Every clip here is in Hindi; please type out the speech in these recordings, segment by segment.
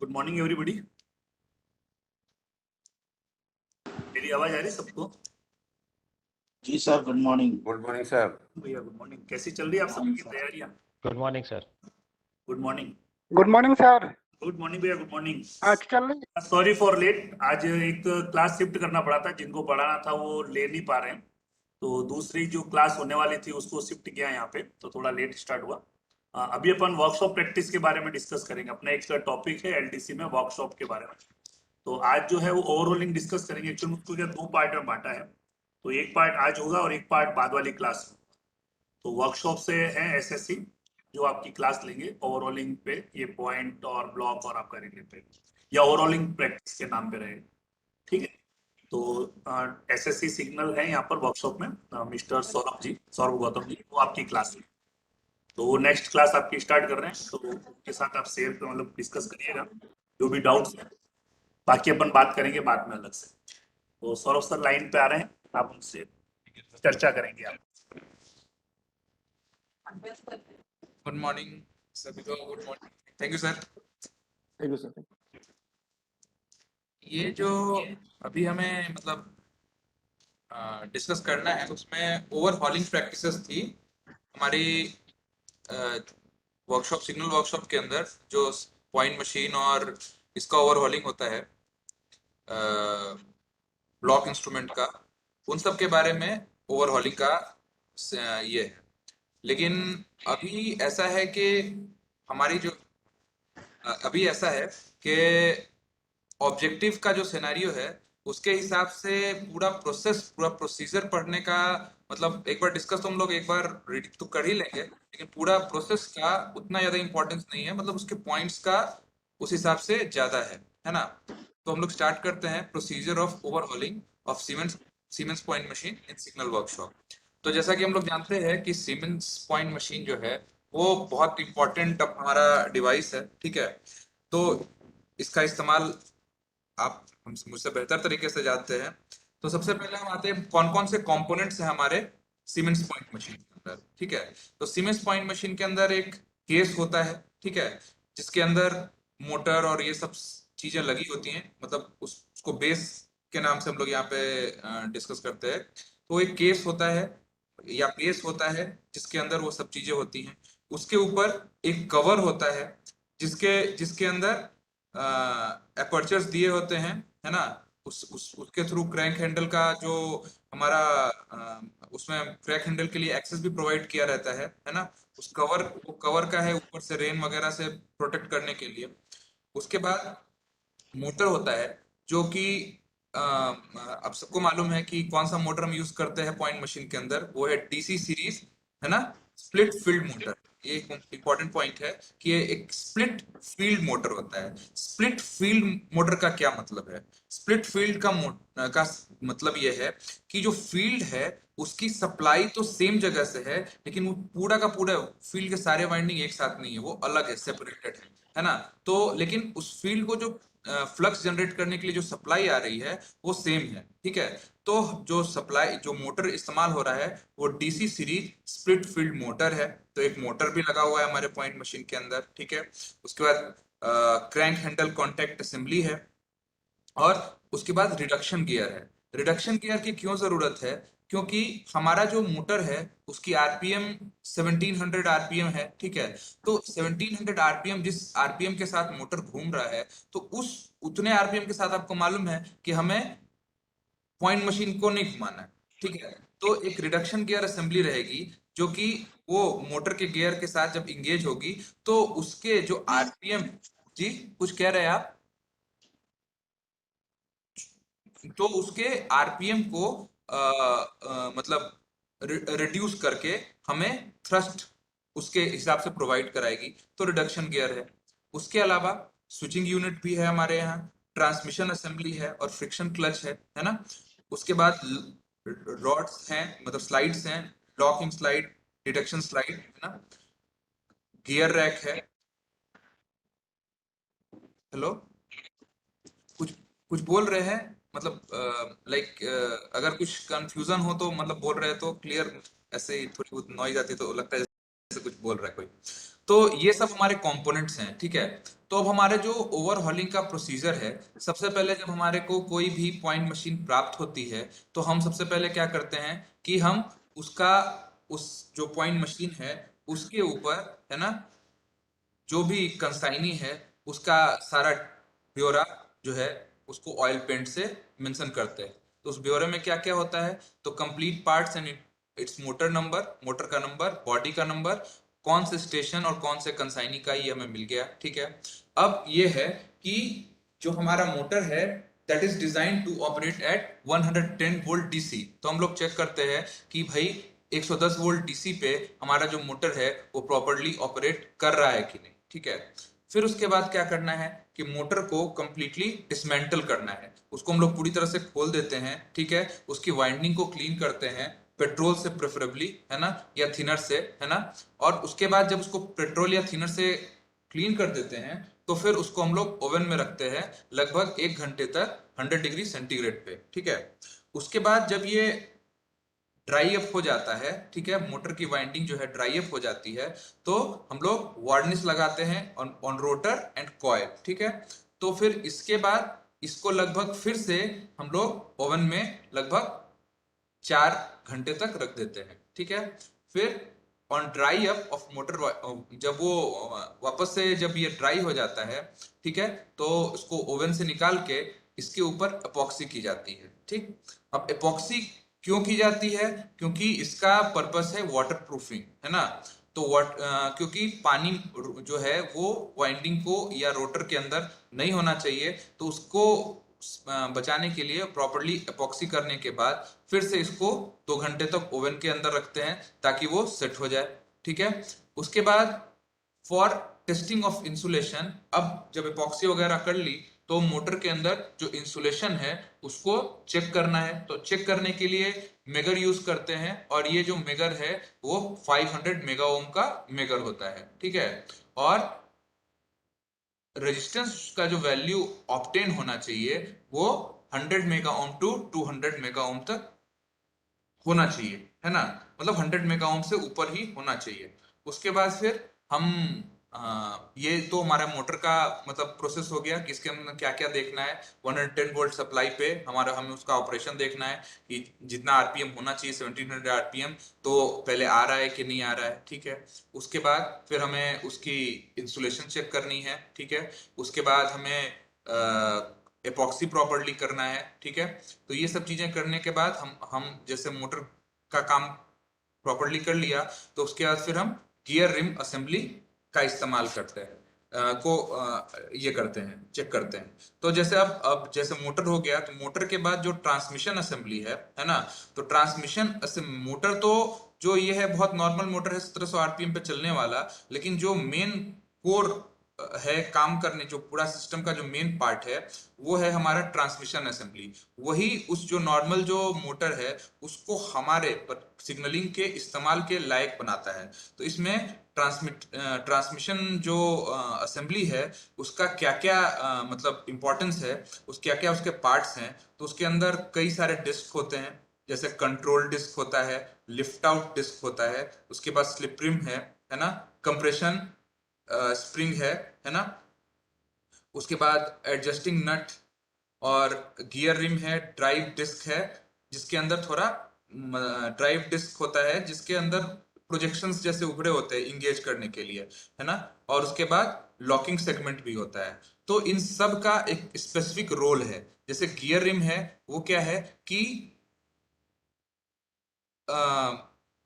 Good morning everybody. मेरी आवाज आ रही है सबको? जी sir, good morning. Good morning sir. भैया गुड मॉर्निंग। कैसी चल रही है आप सबकी तैयारियां? Good morning sir. Good morning. Good morning sir. Good morning भैया, गुड मॉर्निंग। आज चल रही सॉरी फॉर लेट, आज एक क्लास शिफ्ट करना पड़ा था, जिनको पढ़ाना था वो ले नहीं पा रहे हैं, तो दूसरी जो क्लास होने वाली थी उसको शिफ्ट किया यहाँ पे, तो थोड़ा लेट स्टार्ट हुआ। अभी अपन वर्कशॉप प्रैक्टिस के बारे में डिस्कस करेंगे। अपना एक टॉपिक है एलडीसी में वर्कशॉप के बारे में। तो आज जो है वो ओवरऑलिंग डिस्कस करेंगे। एक्चुअली उसको क्या दो पार्ट में बांटा है, तो एक पार्ट आज होगा और एक पार्ट बाद वाली क्लास में। तो वर्कशॉप से है एसएससी जो आपकी क्लास लेंगे ओवरऑलिंग पे, ये पॉइंट और ब्लॉक और आपका रिले पे, या ओवरऑलिंग प्रैक्टिस के नाम पे रहेगा, ठीक है। तो एसएससी सिग्नल है यहाँ पर वर्कशॉप में, मिस्टर सौरभ गौतम जी, वो आपकी क्लास में। तो वो नेक्स्ट क्लास आपकी स्टार्ट कर रहे हैं, तो उनके साथ आप शेयर मतलब डिस्कस करिएगा जो भी डाउट्स है, बाकी अपन बात करेंगे बाद में अलग से। तो सौरभ सर लाइन पे आ रहे हैं, आप उनसे चर्चा करेंगे आप। गुड मॉर्निंग सभी को, good morning. Thank you sir. Thank you sir. ये जो अभी हमें मतलब डिस्कस करना है उसमें ओवरहॉलिंग प्रैक्टिसेस थी हमारी वर्कशॉप, सिग्नल वर्कशॉप के अंदर, जो पॉइंट मशीन और इसका ओवरहॉलिंग होता है ब्लॉक इंस्ट्रूमेंट का, उन सब के बारे में ओवरहॉलिंग का ये है। लेकिन अभी ऐसा है कि हमारी जो अभी ऐसा है कि ऑब्जेक्टिव का जो सिनेरियो है उसके हिसाब से पूरा प्रोसीजर पढ़ने का मतलब एक बार डिस्कस तो हम लोग एक बार रीड तो कर ही लेंगे, लेकिन पूरा प्रोसेस का उतना ज्यादा इंपॉर्टेंस नहीं है, मतलब उसके पॉइंट्स का उस हिसाब से ज्यादा है ना। तो हम लोग स्टार्ट करते हैं procedure of overhauling of siemens point machine in signal workshop. तो जैसा कि हम लोग जानते हैं कि सीमेंस पॉइंट मशीन जो है वो बहुत इंपॉर्टेंट हमारा डिवाइस है, ठीक है। तो इसका इस्तेमाल आप मुझसे बेहतर तरीके से जानते हैं। तो सबसे पहले हम आते हैं कौन कौन से कंपोनेंट्स हैं हमारे सीमेंस पॉइंट मशीन के अंदर, ठीक है। तो सीमेंस पॉइंट मशीन के अंदर एक केस होता है, ठीक है, जिसके अंदर मोटर और ये सब चीजें लगी होती हैं, मतलब उसको बेस के नाम से हम लोग यहाँ पे डिस्कस करते हैं। तो एक केस होता है या बेस होता है जिसके अंदर वो सब चीजें होती हैं। उसके ऊपर एक कवर होता है जिसके जिसके अंदर एपर्चर्स दिए होते हैं, है ना। उसके थ्रू क्रैंक हैंडल का जो हमारा उसमें क्रैंक हैंडल के लिए एक्सेस भी प्रोवाइड किया रहता है ना। उस कवर का है ऊपर से रेन वगैरह से प्रोटेक्ट करने के लिए। उसके बाद मोटर होता है जो कि अब सबको मालूम है कि कौन सा मोटर हम यूज करते हैं पॉइंट मशीन के अंदर, वो है डीसी सीरीज, है ना, स्प्लिट फील्ड मोटर। ये एक इंपॉर्टेंट पॉइंट है कि ये एक स्प्लिट फील्ड मोटर होता है। स्प्लिट फील्ड मोटर का क्या मतलब है? स्प्लिट फील्ड का मतलब ये है कि जो फील्ड है उसकी सप्लाई तो सेम जगह से है, लेकिन वो पूरा का पूरा फील्ड के सारे वाइंडिंग एक साथ नहीं है, वो अलग है, सेपरेटेड है ना। तो लेकिन उस फील्ड को जो फ्लक्स जनरेट करने के लिए जो सप्लाई आ रही है वो सेम है, ठीक है। तो जो मोटर इस्तेमाल हो रहा है वो DC series split field motor है। तो एक मोटर भी लगा हुआ है हमारे पॉइंट मशीन के अंदर, ठीक है। उसके बाद क्रैंक हैंडल कॉन्टैक्ट असेंबली है, और उसके बाद रिडक्शन गियर है। रिडक्शन गियर की क्यों जरूरत है? क्योंकि हमारा जो मोटर है उसकी आरपीएम 1700 आरपीएम है, ठीक है। तो 1700 आरपीएम, जिस आरपीएम के साथ मोटर घूम रहा है, तो उस उतने आरपीएम के साथ आपको मालूम है कि हमें पॉइंट मशीन को नहीं घुमाना है, ठीक है। तो एक रिडक्शन गियर असेंबली रहेगी जो कि वो मोटर के गियर के साथ जब इंगेज होगी तो उसके जो आरपीएम, जी कुछ कह रहे हैं आप? तो उसके आरपीएम को मतलब रिड्यूस करके हमें थ्रस्ट उसके हिसाब से प्रोवाइड कराएगी, तो रिडक्शन गियर है। उसके अलावा स्विचिंग यूनिट भी है हमारे यहाँ, ट्रांसमिशन असेंबली है और फ्रिक्शन क्लच है ना। उसके बाद रॉड्स हैं, मतलब स्लाइड्स हैं, लॉकिंग स्लाइड, डिटेक्शन स्लाइड, है ना। गियर रैक है। हेलो, कुछ बोल रहे हैं? मतलब लाइक अगर कुछ कंफ्यूजन हो तो मतलब बोल रहे हैं तो क्लियर, ऐसे ही थोड़ी बहुत नॉइज आती है तो लगता है जैसे कुछ बोल रहा है कोई। तो ये सब हमारे कंपोनेंट्स हैं, ठीक है। तो अब हमारे जो ओवरहॉलिंग का प्रोसीजर है, सबसे पहले जब हमारे को कोई भी पॉइंट मशीन प्राप्त होती है तो हम सबसे पहले क्या करते हैं कि हम उसका उस जो पॉइंट मशीन है उसके ऊपर, है ना, जो भी कंसाइनी है उसका सारा ब्यौरा जो है उसको ऑयल पेंट से मेंशन करते हैं। तो उस ब्यौरे में क्या क्या होता है, तो complete parts and it's motor number, motor का नंबर, बॉडी का नंबर, कौन से स्टेशन और कौन से कंसाइनी का, ये हमें मिल गया, ठीक है। अब ये है कि जो हमारा मोटर है that is design to operate at 110 volt DC. तो हम लोग चेक करते हैं कि भाई 110 वोल्ट डीसी पे हमारा जो मोटर है वो प्रॉपर्ली ऑपरेट कर रहा है कि नहीं, ठीक है। फिर उसके बाद क्या करना है कि मोटर को कंप्लीटली डिसमेंटल करना है, उसको हम लोग पूरी तरह से खोल देते हैं, ठीक है। उसकी वाइंडिंग को क्लीन करते हैं पेट्रोल से प्रेफरेबली, है ना, या थिनर से, है ना। और उसके बाद जब उसको पेट्रोल या थिनर से क्लीन कर देते हैं तो फिर उसको हम लोग ओवन में रखते हैं लगभग 1 घंटे तक 100 डिग्री सेंटीग्रेड पे, ठीक है। उसके बाद जब ये ड्राई अप हो जाता है, ठीक है, मोटर की वाइंडिंग जो है ड्राई अप हो जाती है, तो हम लोग वार्निश लगाते हैं ऑन रोटर एंड कॉइल, ठीक है। तो फिर इसके बाद इसको लगभग फिर से हम लोग ओवन में लगभग 4 घंटे तक रख देते हैं, ठीक है। फिर on dry up of motor, जब वो वापस से जब ये ड्राई हो जाता है, ठीक है, तो इसको ओवन से निकाल के इसके ऊपर एपॉक्सी की जाती है, ठीक। अब एपॉक्सी क्यों की जाती है, क्योंकि इसका पर्पस है वाटर प्रूफिंग, है ना। तो क्योंकि पानी जो है वो वाइंडिंग को या रोटर के अंदर नहीं होना चाहिए, तो उसको बचाने के लिए प्रॉपर्ली एपॉक्सी करने के बाद फिर से इसको 2 घंटे तक ओवन के अंदर रखते हैं ताकि वो सेट हो जाए, ठीक है। उसके बाद फॉर टेस्टिंग ऑफ इंसुलेशन, अब जब एपॉक्सी वगैरह कर ली तो मोटर के अंदर जो इंसुलेशन है उसको चेक करना है। तो चेक करने के लिए मेगर यूज करते हैं, और ये जो मेगर है वो 500 मेगा ओम का मेगर होता है, ठीक है। और रेजिस्टेंस का जो वैल्यू ऑब्टेन होना चाहिए वो 100 mega ohm to 200 mega ohm तक होना चाहिए, है ना, मतलब 100 मेगा ओम से ऊपर ही होना चाहिए। उसके बाद फिर हम ये तो हमारा मोटर का मतलब प्रोसेस हो गया कि इसके अंदर क्या क्या देखना है। 110 वोल्ट सप्लाई पे हमें उसका ऑपरेशन देखना है कि जितना आरपीएम होना चाहिए 1700 आरपीएम, तो पहले आ रहा है कि नहीं आ रहा है, ठीक है। उसके बाद फिर हमें उसकी इंसुलेशन चेक करनी है, ठीक है। उसके बाद हमें एपॉक्सी प्रॉपर्ली करना है, ठीक है। तो ये सब चीजें करने के बाद हम जैसे मोटर का काम प्रॉपर्ली कर लिया, तो उसके बाद फिर हम गियर रिम असेंबली का इस्तेमाल करते हैं, ये करते हैं, चेक करते हैं। तो जैसे अब जैसे मोटर हो गया, तो मोटर के बाद जो ट्रांसमिशन असेंबली है ना, तो ट्रांसमिशन मोटर तो जो ये है बहुत नॉर्मल मोटर है 1700 आरपीएम पे चलने वाला, लेकिन जो मेन कोर है काम करने, जो पूरा सिस्टम का जो मेन पार्ट है वो है हमारा ट्रांसमिशन असेंबली। वही उस जो नॉर्मल जो मोटर है उसको हमारे सिग्नलिंग के इस्तेमाल के लायक बनाता है। तो इसमें ट्रांसमिशन जो असेंबली है उसका क्या क्या मतलब इम्पोर्टेंस है, क्या क्या उसके पार्ट्स हैं। तो उसके अंदर कई सारे डिस्क होते हैं, जैसे कंट्रोल डिस्क होता है, लिफ्ट आउट डिस्क होता है, उसके बाद स्लिप रिम है ना, कंप्रेशन स्प्रिंग है ना, उसके बाद एडजस्टिंग नट और गियर रिम है, ड्राइव डिस्क है जिसके अंदर थोड़ा ड्राइव डिस्क होता है जिसके अंदर प्रोजेक्शंस जैसे उभरे होते हैं इंगेज करने के लिए, है ना। और उसके बाद लॉकिंग सेगमेंट भी होता है। तो इन सब का एक स्पेसिफिक रोल है। जैसे गियर रिम है वो क्या है कि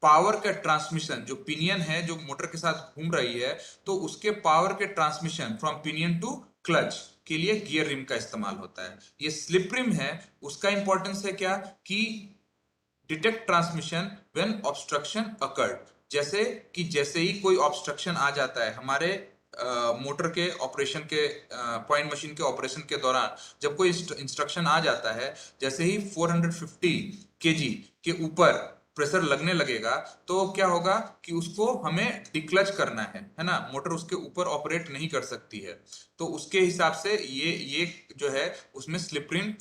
पावर का ट्रांसमिशन, जो पिनियन है जो मोटर के साथ घूम रही है, तो उसके पावर के transmission from pinion to clutch के लिए गियर रिम का इस्तेमाल होता है। ये स्लिप रिम है, उसका इंपॉर्टेंस है क्या कि detect transmission when obstruction occurred, जैसे ही कोई ऑब्स्ट्रक्शन आ जाता है हमारे मोटर के ऑपरेशन के पॉइंट मशीन के ऑपरेशन के दौरान, जब कोई इंस्ट्रक्शन आ जाता है, जैसे ही 450 केजी के ऊपर प्रेशर लगने लगेगा तो क्या होगा कि उसको हमें डिक्लच करना है ना, मोटर उसके ऊपर ऑपरेट नहीं कर सकती है। तो उसके हिसाब से ये जो है उसमें स्लिप रिम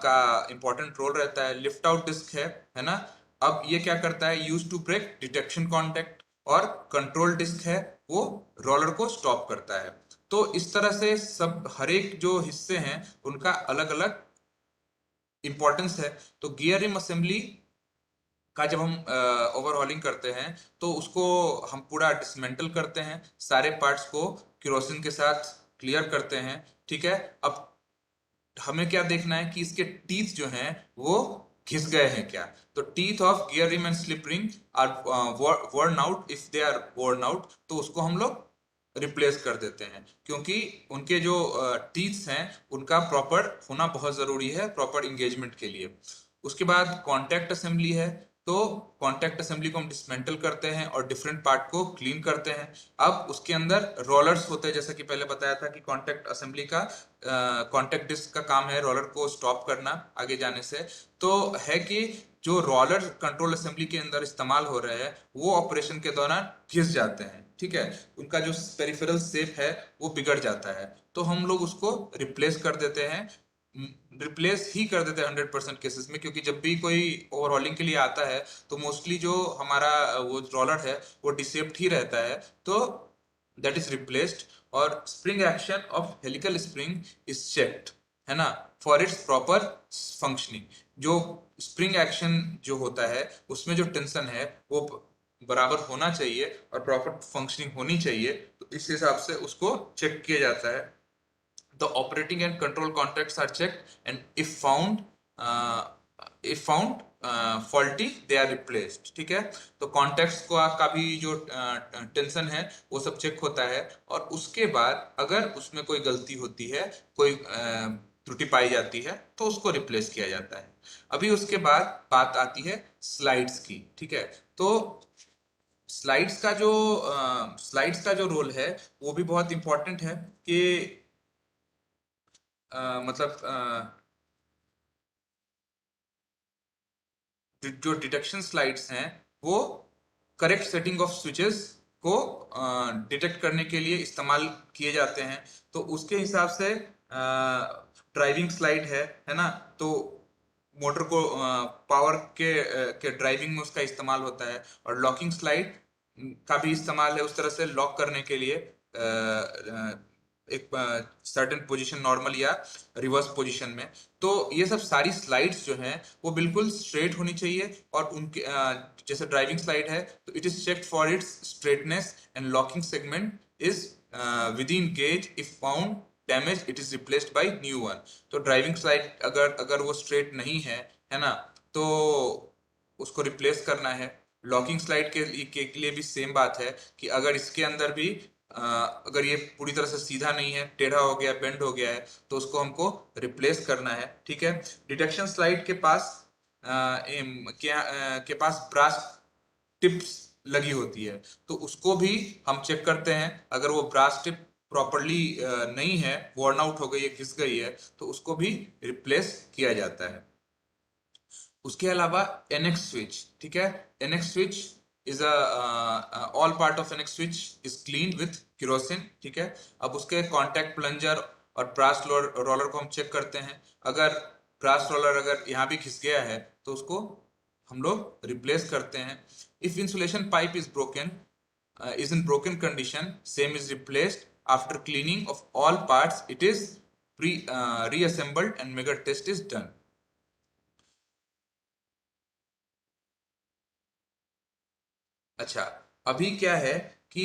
का इंपॉर्टेंट रोल रहता है। लिफ्ट आउट डिस्क है ना। अब ये क्या करता है, use to break detection contact और कंट्रोल डिस्क है वो रोलर को स्टॉप करता है। तो इस तरह से सब हर एक जो हिस्से हैं उनका अलग अलग इंपॉर्टेंस है। तो गियर रिम असेंबली का जब हम ओवरहॉलिंग करते हैं तो उसको हम पूरा डिसमेंटल करते हैं, सारे पार्ट्स को केरोसिन के साथ क्लियर करते हैं, ठीक है। अब हमें क्या देखना है कि इसके टीथ जो हैं वो घिस गए हैं क्या। तो teeth of gear rim and slip ring are worn out, if they are worn out तो उसको हम लोग रिप्लेस कर देते हैं, क्योंकि उनके जो टीथ्स हैं उनका प्रॉपर होना बहुत जरूरी है प्रॉपर इंगेजमेंट के लिए। उसके बाद कॉन्टैक्ट असेंबली है, तो कॉन्टैक्ट असेंबली को हम डिसमेंटल करते हैं और डिफरेंट पार्ट को क्लीन करते हैं। अब उसके अंदर रोलर्स होते हैं, जैसा कि पहले बताया था कि कॉन्टैक्ट असेंबली का कॉन्टैक्ट डिस्क का काम है रोलर को स्टॉप करना आगे जाने से। तो है कि जो रोलर कंट्रोल असेंबली के अंदर इस्तेमाल हो रहे हैं वो ऑपरेशन के दौरान घिस जाते हैं, ठीक है। उनका जो पेरिफेरल शेप है वो बिगड़ जाता है, तो हम लोग उसको रिप्लेस कर देते हैं। रिप्लेस ही कर देते हैं 100% केसेस में, क्योंकि जब भी कोई ओवरहॉलिंग के लिए आता है तो मोस्टली जो हमारा वो रोलर है वो डिसेप्ट ही रहता है, तो दैट इज रिप्लेस्ड। और spring action of helical spring is checked, है ना, फॉर इट्स प्रॉपर फंक्शनिंग। जो स्प्रिंग एक्शन जो होता है उसमें जो टेंशन है वो बराबर होना चाहिए और प्रॉपर फंक्शनिंग होनी चाहिए, तो इस हिसाब से उसको चेक किया जाता है। The operating and control contacts are checked, and if found faulty they are replaced, ठीक है। तो कॉन्टेक्ट्स का भी जो टेंशन है वो सब चेक होता है, और उसके बाद अगर उसमें कोई गलती होती है, कोई त्रुटि पाई जाती है तो उसको रिप्लेस किया जाता है। अभी उसके बाद बात आती है स्लाइड्स की, ठीक है। तो स्लाइड्स का जो रोल है वो भी बहुत इंपॉर्टेंट है कि जो डिटेक्शन स्लाइड्स हैं वो करेक्ट सेटिंग ऑफ स्विचेस को डिटेक्ट करने के लिए इस्तेमाल किए जाते हैं। तो उसके हिसाब से ड्राइविंग स्लाइड है ना, तो मोटर को पावर के ड्राइविंग में उसका इस्तेमाल होता है, और लॉकिंग स्लाइड का भी इस्तेमाल है उस तरह से लॉक करने के लिए एक सर्टेन पोजीशन नॉर्मल या रिवर्स पोजीशन में। तो ये सब सारी स्लाइड्स जो हैं वो बिल्कुल स्ट्रेट होनी चाहिए, और उनके जैसे ड्राइविंग स्लाइड है तो it is checked for its straightness and locking segment is with in gauge, if found damage it is replaced by new one. तो ड्राइविंग स्लाइड अगर वो स्ट्रेट नहीं है ना, तो उसको रिप्लेस करना है। लॉकिंग स्लाइड के लिए भी सेम बात है कि अगर इसके अंदर भी अगर ये पूरी तरह से सीधा नहीं है, टेढ़ा हो गया, बेंड हो गया है, तो उसको हमको रिप्लेस करना है, ठीक है। डिटेक्शन स्लाइड के पास ब्रास टिप्स लगी होती है, तो उसको भी हम चेक करते हैं। अगर वो ब्रास टिप प्रॉपरली नहीं है, वॉर्न आउट हो गई है, घिस गई है, तो उसको भी रिप्लेस किया जाता है। उसके अलावा एनएक्स स्विच, ठीक है। NX switch is all part of NX switch is cleaned with kerosene, ठीक है। अब उसके कॉन्टैक्ट प्लंजर और ब्रास रोलर को हम चेक करते हैं। अगर ब्रास रोलर अगर यहाँ भी घिस गया है तो उसको हम लोग रिप्लेस करते हैं। If insulation pipe is in broken condition, same is replaced after cleaning of all parts. It is reassembled and mega test is done. अच्छा, अभी क्या है कि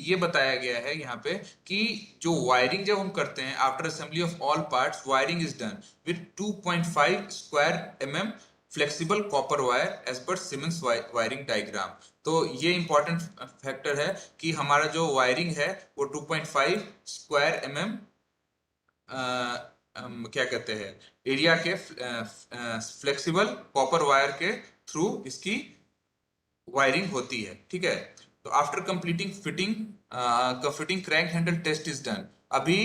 ये बताया गया है यहाँ पे कि जो वायरिंग जब हम करते हैं after assembly of all parts, wiring is done with 2.5 square mm flexible copper wire as per Siemens wiring diagram. तो ये इंपॉर्टेंट फैक्टर है कि हमारा जो वायरिंग है वो 2.5 स्क्वायर mm क्या कहते हैं एरिया के फ्लेक्सिबल कॉपर वायर के थ्रू इसकी वायरिंग होती है, ठीक है। तो after completing fitting crank handle test is done. अभी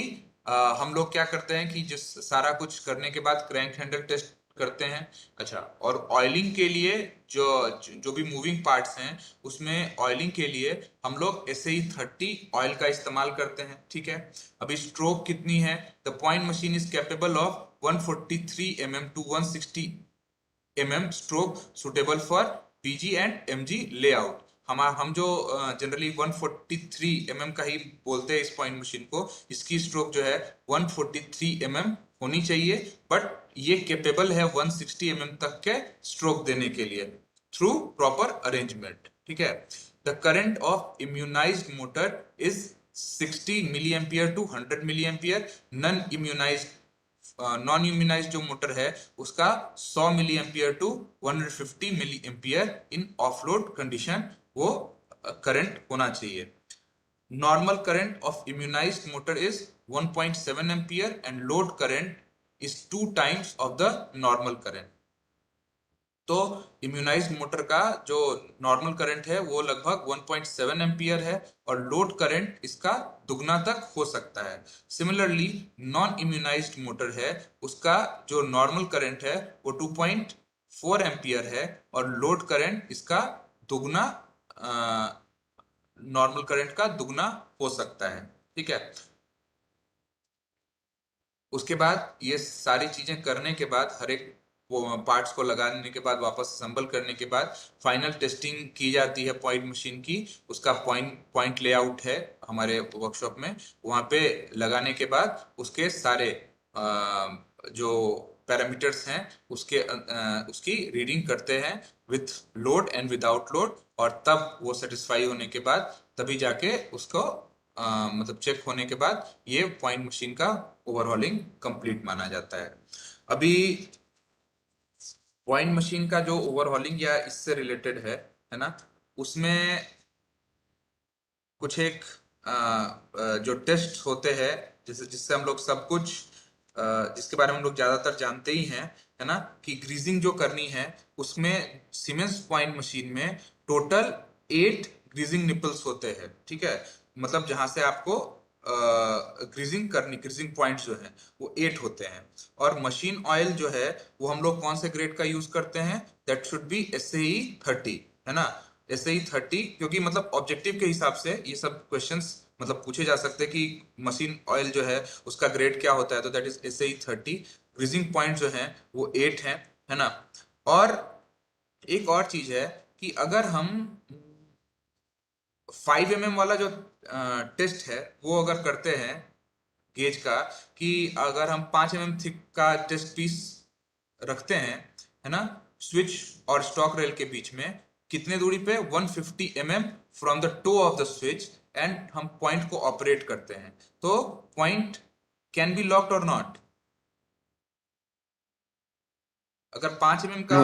हम लोग क्या करते हैं कि जिस सारा कुछ करने के बाद क्रैंक हैंडल टेस्ट करते हैं। अच्छा, और ऑयलिंग के लिए जो भी मूविंग पार्ट्स हैं उसमें ऑयलिंग के लिए हम लोग SAE 30 ऑयल का इस्तेमाल करते हैं, ठीक है। अभी स्ट्रोक कितनी है? The point machine is capable of 143 mm to 160 mm stroke suitable for PG and MG layout. हम जो जनरली 143 का ही बोलते हैं इस पॉइंट मशीन को, इसकी स्ट्रोक जो है 143 होनी चाहिए, बट ये केपेबल है 160 तक के स्ट्रोक देने के लिए थ्रू प्रॉपर अरेंजमेंट। ठीक है, the current of immunized motor is 60 milli ampere to 100 milli ampere. Non immunized जो मोटर है उसका 100 milli ampere to 150 milli ampere in offload condition वो करंट होना चाहिए। Normal current of immunized motor is 1.7 ampere and load current is 2 times of the normal current। तो इम्यूनाइज्ड मोटर का जो नॉर्मल करंट है वो लगभग 1.7 एम्पियर है और लोड करंट इसका दुगना तक हो सकता है। सिमिलरली नॉन इम्यूनाइज्ड मोटर है उसका जो नॉर्मल करंट है वो 2.4 एम्पियर है और लोड करंट इसका दुगना, नॉर्मल करंट का दुगना हो सकता है। ठीक है, उसके बाद ये सारी चीजें करने के बाद, हर एक पार्ट्स को लगाने के बाद, वापस असेंबल करने के बाद फाइनल टेस्टिंग की जाती है पॉइंट मशीन की। उसका पॉइंट लेआउट है हमारे वर्कशॉप में, वहाँ पे लगाने के बाद उसके सारे जो पैरामीटर्स हैं उसकी रीडिंग करते हैं with load and without load, और तब वो सेटिस्फाई होने के बाद तभी जाके उसको मतलब चेक होने के बाद ये पॉइंट मशीन का ओवरहॉलिंग कंप्लीट माना जाता है। अभी पॉइंट मशीन का जो ओवरहॉलिंग या इससे रिलेटेड है ना, उसमें कुछ एक जो टेस्ट होते हैं जिससे हम लोग सब कुछ जिसके बारे में हम लोग ज्यादातर जानते ही हैं, है ना, कि ग्रीजिंग जो करनी है उसमें सीमेंस पॉइंट मशीन में टोटल 8 ग्रीजिंग निपल्स होते हैं। ठीक है, मतलब जहां से आपको ग्रीजिंग पॉइंट्स जो हैं वो 8 होते हैं। और मशीन ऑयल जो है वो हम लोग कौन से ग्रेड का यूज करते हैं, दैट शुड बी SAE 30, है ना, SAE 30, क्योंकि मतलब ऑब्जेक्टिव के हिसाब से ये सब क्वेश्चंस मतलब पूछे जा सकते हैं कि मशीन ऑयल जो है उसका ग्रेड क्या होता है, तो that is SAE 30। Greasing point जो है वो 8 है ना। और एक और चीज है कि अगर हम 5 mm वाला जो टेस्ट है वो अगर करते हैं गेज का, कि अगर हम 5 mm थिक का टेस्ट पीस रखते हैं, है ना, स्विच और स्टॉक रेल के बीच में कितने दूरी पे, 150 mm from the toe of the switch, and हम पॉइंट को ऑपरेट करते हैं, तो पॉइंट कैन बी लॉक्ड और नॉट। अगर 5 mm का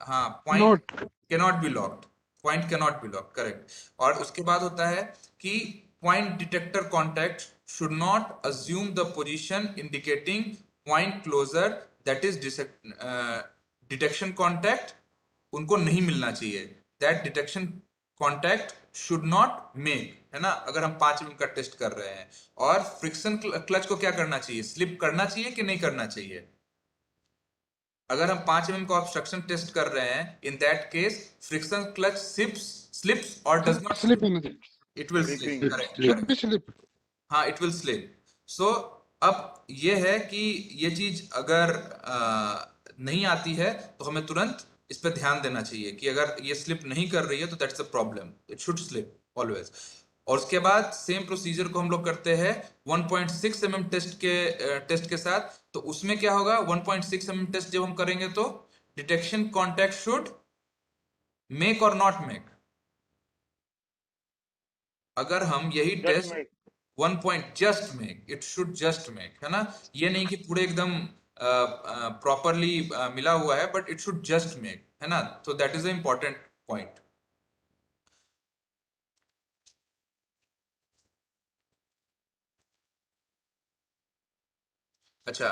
हाँ, point cannot be locked, point cannot be locked, correct. और उसके बाद होता है कि point detector contact should not assume the position indicating point closure, that is detection contact उनको नहीं मिलना चाहिए, that detection contact should not make, है ना, अगर हम 5 mm का टेस्ट कर रहे हैं। और फ्रिक्शन क्लच को क्या करना चाहिए, स्लिप करना चाहिए कि नहीं करना चाहिए। अगर हम 5 mm का ऑब्स्ट्रक्शन टेस्ट कर रहे हैं, in that case friction clutch slips और does not Slip. It will slip, correct, Slip. हाँ, इट विल स्लिप। सो अब ये है कि ये चीज अगर नहीं आती है तो हमें तुरंत इस पे ध्यान देना चाहिए कि अगर ये स्लिप नहीं कर रही है तो that's a problem, it should slip always. और उसके बाद सेम प्रोसीजर को हम लोग करते हैं 1.6 mm टेस्ट के साथ। तो उसमें क्या होगा, 1.6 mm टेस्ट जब हम करेंगे तो डिटेक्शन कॉन्टैक्ट शुड मेक और नॉट मेक। अगर हम यही test 1 point just make, it should just make, है ना, ये नहीं कि पूरे एकदम प्रॉपरली मिला हुआ है, but it should just make, है ना। तो that is a important point. अच्छा,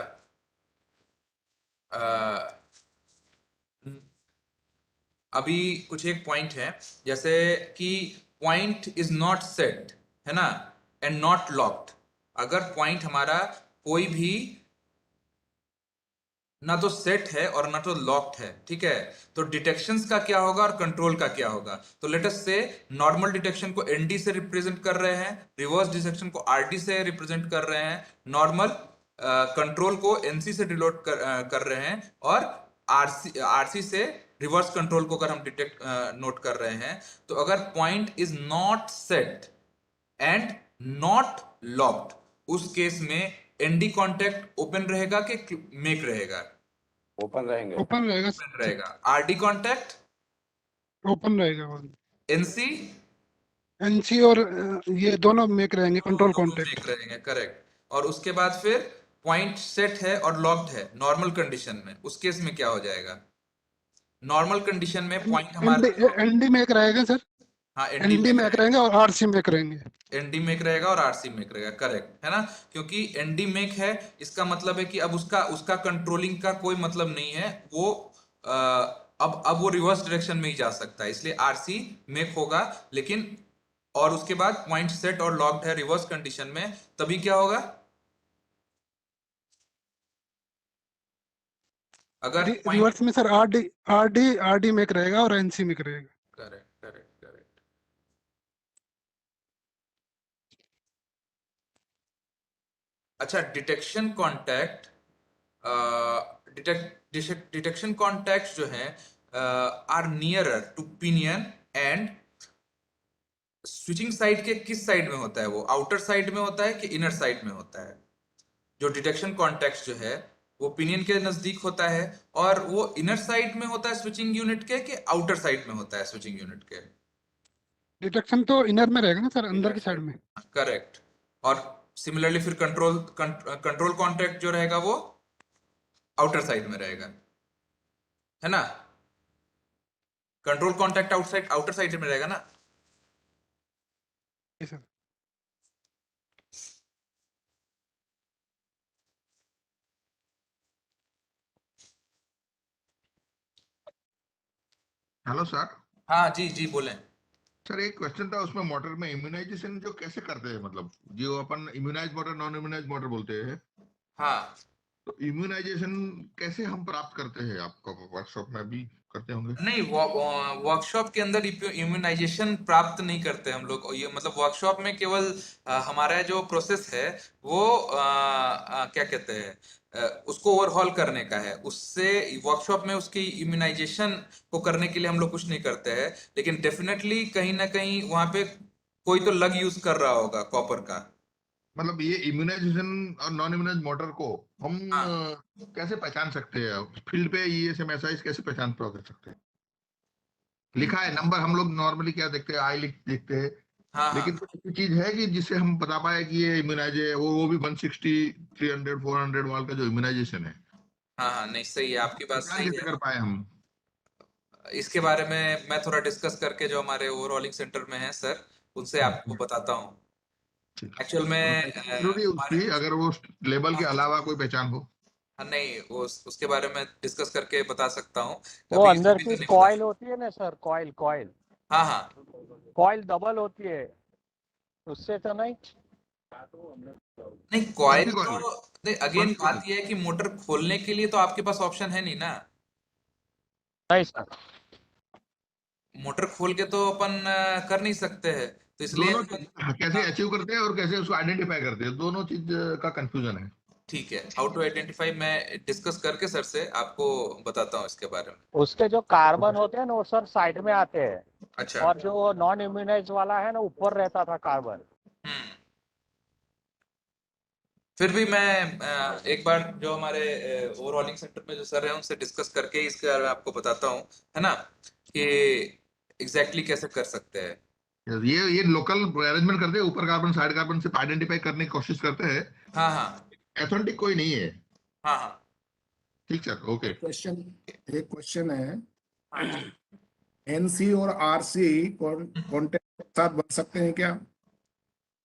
अभी कुछ एक पॉइंट है, जैसे कि पॉइंट इज नॉट सेट, है ना, एंड नॉट लॉक्ड। अगर पॉइंट हमारा कोई भी ना तो सेट है और ना तो लॉक्ड है, ठीक है, तो डिटेक्शंस का क्या होगा और कंट्रोल का क्या होगा। तो लेट अस से नॉर्मल डिटेक्शन को ND से रिप्रेजेंट कर रहे हैं, रिवर्स डिटेक्शन को RD से रिप्रेजेंट कर रहे हैं, नॉर्मल कंट्रोल को NC से डिनोट कर रहे हैं, और RC से रिवर्स कंट्रोल को अगर हम डिटेक्ट नोट कर रहे हैं, तो अगर point is not set and not locked, उस केस में एनडी कॉन्टैक्ट ओपन रहेगा कि मेक रहेगा? ओपन रहेंगे। ओपन रहेगा ओपन रहेगा। आरडी कॉन्टैक्ट, ओपन रहेगा वो। एनसी एनसी और ये दोनों मेक रहेंगे, कंट्रोल कॉन्टेक्ट। मेक रहेंगे, करेक्ट। और उसके बाद फिर पॉइंट सेट है और लॉक्ड है नॉर्मल कंडीशन में, उस केस में क्या हो जाएगा? नॉर्मल कंडीशन में पॉइंट हमारा एनडी मेक रहेगा सर, हाँ एनडी मेक रहेंगे और आरसी मेक रहेंगे। एनडी मेक रहेगा और आरसी मेक रहेगा, करेक्ट है ना? क्योंकि एनडी मेक है, इसका मतलब है कि अब उसका कंट्रोलिंग का कोई मतलब नहीं है, वो अब वो रिवर्स डायरेक्शन में ही जा सकता है, इसलिए आरसी मेक होगा। लेकिन और उसके बाद पॉइंट सेट और लॉक्ड है रिवर्स कंडीशन में, तभी क्या होगा? अगर रिवर्स में सर आरडी मेक रहेगा और एनसी मेक रहेगा। Correct correct correct. अच्छा, डिटेक्शन कॉन्टैक्ट, डिटेक्शन कॉन्टैक्ट जो है are nearer to pinion and switching side के किस साइड में होता है? वो आउटर साइड में होता है कि इनर साइड में होता है? जो डिटेक्शन कॉन्टैक्ट जो है वो पिनियन के नजदीक होता है, और वो इनर साइड में होता है स्विचिंग यूनिट के कि आउटर साइड में होता है स्विचिंग यूनिट के? डिटेक्शन तो इनर में रहेगा ना सर, अंदर की साइड में। करेक्ट। और सिमिलरली फिर कंट्रोल कॉन्टैक्ट जो रहेगा वो आउटर साइड में रहेगा, है ना? कंट्रोल कॉन्टैक्ट आउटर साइड में रहेगा ना? जी सर। Hello sir. हाँ जी जी बोलें। सर एक क्वेश्चन था, उसमें मोटर में इम्यूनाइजेशन जो कैसे करते हैं, मतलब जो अपन immunise motor non immunise motor बोलते हैं, हाँ, तो इम्यूनाइजेशन कैसे हम प्राप्त करते हैं? आपका वर्कशॉप में भी करते होंगे? नहीं, वर्कशॉप के अंदर इम्यूनाइजेशन प्राप्त नहीं करते हम लोग। ये मतलब वर्कशॉप में केवल हमारा जो प्रोसेस है वो क्या कहते हैं, उसको ओवरहॉल करने का है। उससे वर्कशॉप में उसकी इम्यूनाइजेशन को करने के लिए हम लोग कुछ नहीं करते हैं, लेकिन डेफिनेटली कहीं ना कहीं वहां पे कोई तो लग यूज कर रहा होगा कॉपर का। मतलब ये इम्यूनाइजेशन और नॉन इम्यूनाइज मोटर को हम हाँ कैसे पहचान सकते हैं? फील्ड पे ये एसएमएसआई कैसे पहचान कर सकते हैं? लिखा है नंबर, हम लोग नॉर्मली क्या देखते हैं, आई देखते हैं, हाँ हाँ लेकिन कुछ ऐसी चीज है कि जिससे हम बता पाए कि ये इम्यूनाइज है, वो भी 160 300 400 वाल का जो इम्यूनाइजेशन है, हाँ हाँ, नहीं सही है, आपकी बात पहचान सही कैसे है। कर पाए हम? इसके बारे में मैं थोड़ा डिस्कस करके जो हमारे ओवरऑलिंग सेंटर में है सर, उनसे आपको बताता हूँ। ठीक। एक्चुअल में और पहचान जरूरी है उसकी, अगर वो लेबल के अलावा कोई पहचान हो। नहीं, वो उसके बारे में डिस्कस करके बता सकता हूँ। वो अभी अंदर अभी की तो नहीं बता कॉइल होती है ना सर, कॉइल हाँ हाँ, कॉइल डबल होती है, उससे तो नहीं। नहीं कॉइल कौन सी तो कॉइल? नहीं, अगेन बात ये है कि मोटर खोलने के लिए तो आपके पास ऑप्शन है नहीं ना। नहीं सर, मोटर खोल के तो अपन कर नहीं सकते हैं, तो इसलिए दोनों चीज कैसे अचीव करते हैं और कैसे उसको आइडेंटिफाई करते हैं, दोनों चीज का कंफ्यूजन है। ठीक है, हाउ टू आइडेंटिफाई मैं डिस्कस करके सर से आपको बताता हूँ इसके बारे में। उसके जो कार्बन होते हैं ना वो सर साइड में आते हैं, अच्छा, और जो नॉन इम्यूनाइज वाला है ना ऊपर रहता था कार्बन। फिर भी मैं एक बार जो हमारे ओवरऑलिंग सेंटर में जो सर है उनसे डिस्कस करके इसके बारे में आपको बताता हूँ, है ना, कि एग्जैक्टली कैसे कर सकते हैं। ये लोकल अरेंजमेंट करते हैं, ऊपर कार्बन साइड कार्बन से आइडेंटिफाई करने की कोशिश करते हैं, हाँ हाँ एथेंटिक कोई नहीं है। हाँ हाँ ठीक सर, ओके। क्वेश्चन है, हाँ जी। एनसी और आरसी कॉन्टेक्ट साथ बन सकते हैं क्या?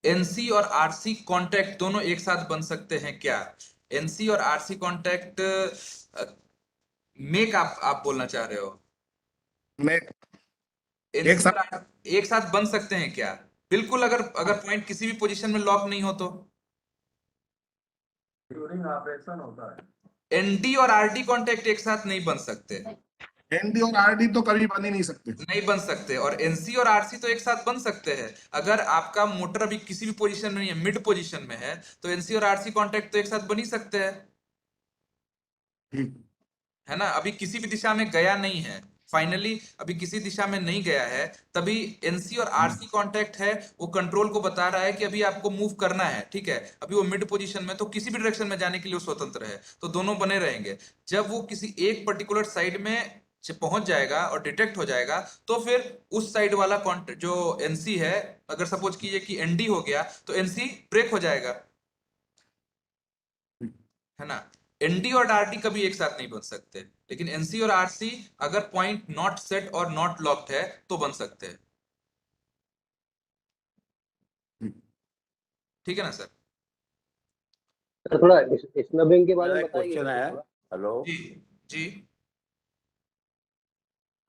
एनसी और आरसी कॉन्टैक्ट दोनों एक साथ बन सकते हैं क्या? एनसी और आरसी कॉन्टैक्ट मेक आप बोलना चाह रहे हो? मैं एक एनसी और साथ एक साथ बन सकते हैं क्या? बिल्कुल, अगर पॉइंट किसी भी पोजीशन में लॉक नहीं हो तो एनडी और आरडी कॉन्टैक्ट एक साथ नहीं बन सकते, एनडी और आरडी तो कभी बन ही नहीं सकते। नहीं बन सकते। और एनसी और आरसी तो एक साथ बन सकते हैं। अगर आपका मोटर अभी किसी भी पोजीशन में नहीं है, मिड पोजीशन में है, तो एनसी और आरसी कॉन्टैक्ट तो एक साथ बन ही सकते हैं, ठीक। है ना? अभी किसी भी दिशा में गया नहीं है, फाइनली अभी किसी दिशा में नहीं गया है, तभी एनसी और आरसी कांटेक्ट है, वो कंट्रोल को बता रहा है कि अभी आपको मूव करना है, ठीक है। अभी वो मिड पोजीशन में, तो किसी भी डायरेक्शन में जाने के लिए वो स्वतंत्र है, तो दोनों बने रहेंगे। जब वो किसी एक पर्टिकुलर साइड में पहुंच जाएगा और डिटेक्ट हो जाएगा, तो फिर उस साइड वाला जो एनसी है, अगर सपोज कीजिए कि एनडी हो गया, तो एनसी ब्रेक हो जाएगा, है ना। एनडी और आरडी कभी एक साथ नहीं बन सकते, लेकिन एनसी और आरसी अगर पॉइंट नॉट सेट और नॉट लॉक्ड है तो बन सकते हैं, ठीक है ना सर। सर थोड़ा स्नबिंग के बारे मेरा में एक बताइए क्वेश्चन है। थोड़ा। हेलो, जी जी।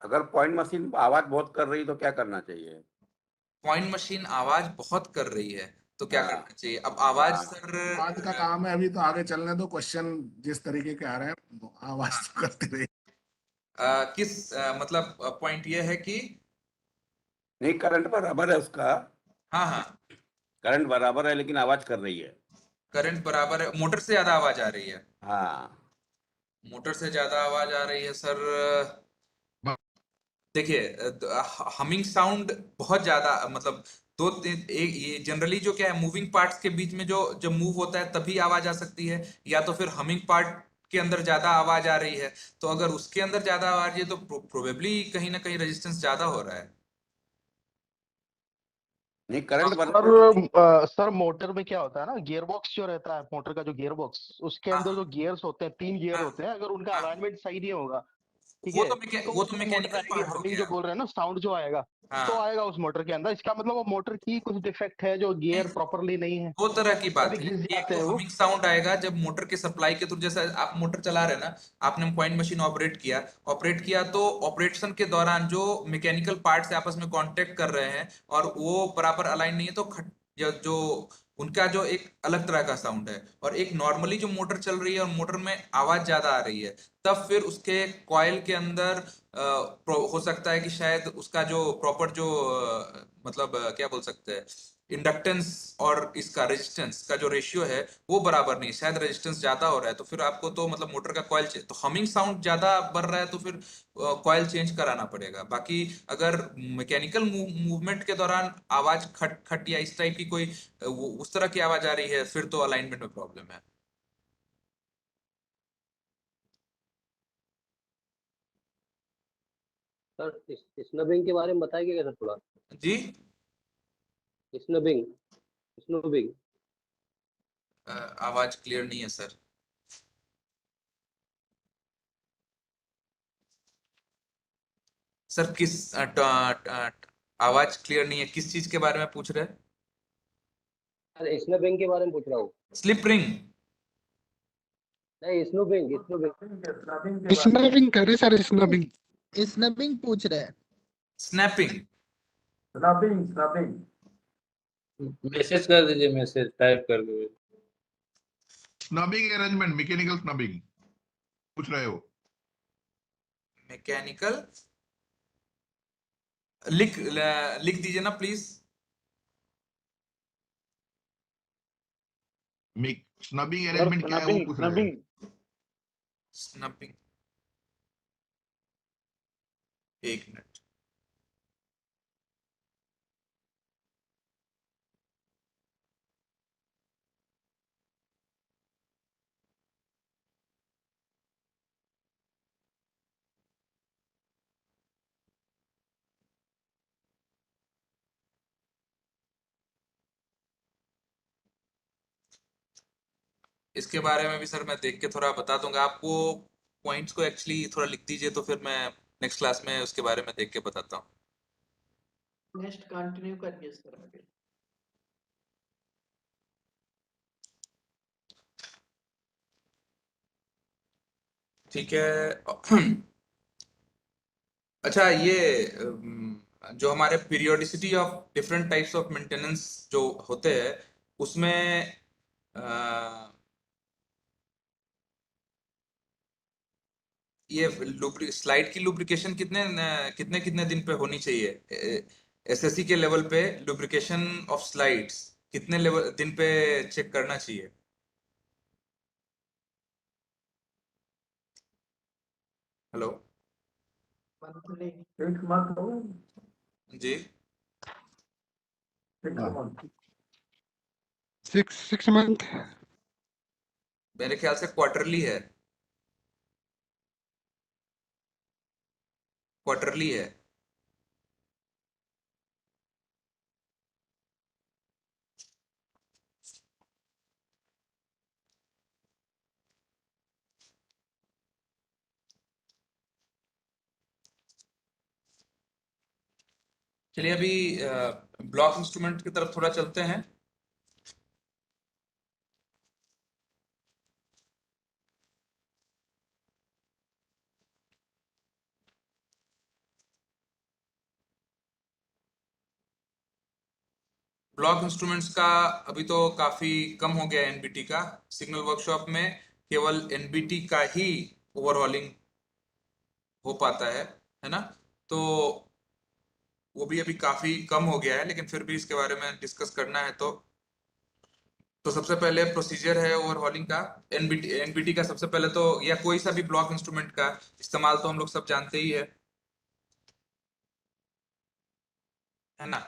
अगर पॉइंट मशीन आवाज बहुत कर रही तो क्या करना चाहिए? पॉइंट मशीन आवाज बहुत कर रही है तो क्या हाँ। करना चाहिए? अब आवाज हाँ। सर, आज का काम है, अभी तो आगे चलने दो। क्वेश्चन जिस तरीके के आ रहे हैं आवाज तो करते रहे। मतलब पॉइंट ये है कि नहीं, करंट बराबर है उसका, हाँ हाँ, करंट बराबर है लेकिन आवाज कर रही है। करंट बराबर है, मोटर से ज्यादा आवाज आ रही है, हाँ। मोटर से ज्यादा आवाज आ रही है सर। देखिए हमिंग साउंड बहुत ज्यादा, मतलब दो तीन एक, ये जनरली जो क्या है, मूविंग पार्ट्स के बीच में जो जब मूव होता है तभी आवाज आ सकती है, या तो फिर हमिंग पार्ट के अंदर ज्यादा आवाज आ रही है। तो अगर उसके अंदर ज्यादा आवाज है तो प्रोबेबली कहीं ना कहीं रेजिस्टेंस ज्यादा हो रहा है। नहीं, करंट सर बराबर। सर मोटर में क्या होता है ना, गियर बॉक्स जो रहता है, मोटर का जो गियर बॉक्स, उसके हाँ अंदर जो गियर्स होते हैं, 3 गियर हाँ होते हैं, अगर उनका हाँ, अलाइनमेंट सही नहीं होगा, ठीक वो है, तो तो वो तो उसमें मोटर मैकेनिकल आएगी, पार्ट हो हमिंग जो गया। बोल रहे हैं ना, साउंड जो आएगा, तो हाँ, आएगा उस मोटर के अंदर। इसका मतलब वो मोटर की कुछ डिफेक्ट है, जो नहीं, गियर प्रॉपरली नहीं है, दो तरह की बात तभी है। घिस एक जाते तो हैं वो। हमिंग साउंड आएगा जब मोटर के सप्लाई के थ्रू, जैसे आप मोटर चला रहे हैं ना, आपने पॉइंट मशीन ऑपरेट किया तो ऑपरेशन के दौरान जो मैकेनिकल पार्ट्स आपस में कांटेक्ट कर रहे हैं और वो बराबर अलाइन नहीं है, तो जो उनका जो एक अलग तरह का साउंड है। और एक नॉर्मली जो मोटर चल रही है और मोटर में आवाज ज्यादा आ रही है, तब फिर उसके कॉइल के अंदर हो सकता है कि शायद उसका जो प्रॉपर जो मतलब क्या बोल सकते हैं, इंडक्टेंस और इसका रेजिस्टेंस का जो रेशियो है वो बराबर नहीं है, शायद रेजिस्टेंस ज्यादा हो रहा है, तो फिर आपको तो मतलब मोटर का कॉइल चेंज, तो हमिंग साउंड ज्यादा बढ़ रहा है तो फिर कॉइल चेंज कराना पड़ेगा। बाकी अगर मैकेनिकल मूवमेंट के दौरान आवाज खट खट या इस टाइप की कोई उस तरह की आवाज आ रही है, फिर तो अलाइनमेंट में प्रॉब्लम है। सर स्नबिंग के बारे में बताइएगा सर थोड़ा। जी, स्नबिंग, स्नूबिंग। आवाज क्लियर नहीं है सर। सर किस आवाज क्लियर नहीं है, किस चीज के बारे में पूछ रहे हैं? सर स्नबिंग के बारे में पूछ रहा हूँ। Slip ring? नहीं, स्नूबिंग स्नूबिंग। स्नबिंग करे सर, स्नबिंग। स्नबिंग पूछ रहे हैं। स्नैपिंग? मैसेज कर दीजिए, मैसेज टाइप कर दीजिए। स्नबिंग अरेंजमेंट, मैकेनिकल स्नबिंग पूछ रहे हो? मैकेनिकल लिख दीजिए ना प्लीज। स्नबिंग अरेंजमेंट क्या है वो पूछ रहे हैं। स्नपिंग, एक मिनट। इसके बारे में भी सर मैं देख के थोड़ा बता दूंगा आपको। पॉइंट्स को एक्चुअली थोड़ा लिख दीजिए, तो फिर मैं नेक्स्ट क्लास में उसके बारे में देख के बताता हूँ। नेक्स्ट कंटिन्यू करिए सर आगे। ठीक है। अच्छा, ये जो हमारे periodicity of different types of maintenance जो होते हैं, उसमें ये स्लाइड की लुब्रिकेशन कितने कितने कितने दिन पे होनी चाहिए? एसएससी के लेवल पे लुब्रिकेशन ऑफ स्लाइड्स कितने लेवल दिन पे चेक करना चाहिए? हेलो। मंथली जी 6 month. मेरे ख्याल से क्वार्टरली है, क्वार्टरली है। चलिए अभी ब्लॉक इंस्ट्रूमेंट की तरफ थोड़ा चलते हैं। ब्लॉक इंस्ट्रूमेंट्स का अभी तो काफी कम हो गया है एनबीटी का। सिग्नल वर्कशॉप में केवल एनबीटी का ही ओवरहॉलिंग हो पाता है ना। तो वो भी अभी काफी कम हो गया है, लेकिन फिर भी इसके बारे में डिस्कस करना है। तो सबसे पहले प्रोसीजर है ओवरहॉलिंग का। एनबीटी का सबसे पहले तो, या कोई सा भी ब्लॉक इंस्ट्रूमेंट का इस्तेमाल तो हम लोग सब जानते ही है ना।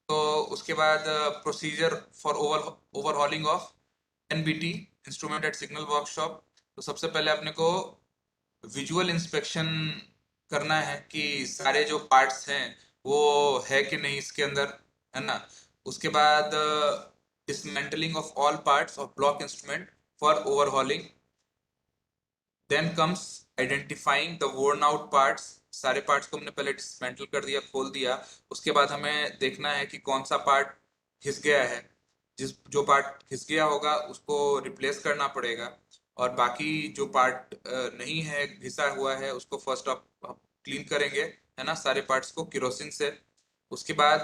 तो उसके बाद procedure for overhauling of NBT instrument at signal workshop. तो सबसे पहले अपने को विजुअल इंस्पेक्शन करना है कि सारे जो पार्ट्स हैं वो है कि नहीं इसके अंदर, है ना। उसके बाद dismantling of all parts of block instrument for overhauling. Then comes identifying the worn out parts. सारे पार्ट्स को हमने पहले डिसमेंटल कर दिया, खोल दिया। उसके बाद हमें देखना है कि कौन सा पार्ट घिस गया है। जो पार्ट घिस गया होगा उसको रिप्लेस करना पड़ेगा, और बाकी जो पार्ट नहीं है, घिसा हुआ है, उसको फर्स्ट आप क्लीन करेंगे, है ना, सारे पार्ट्स को केरोसिन से। उसके बाद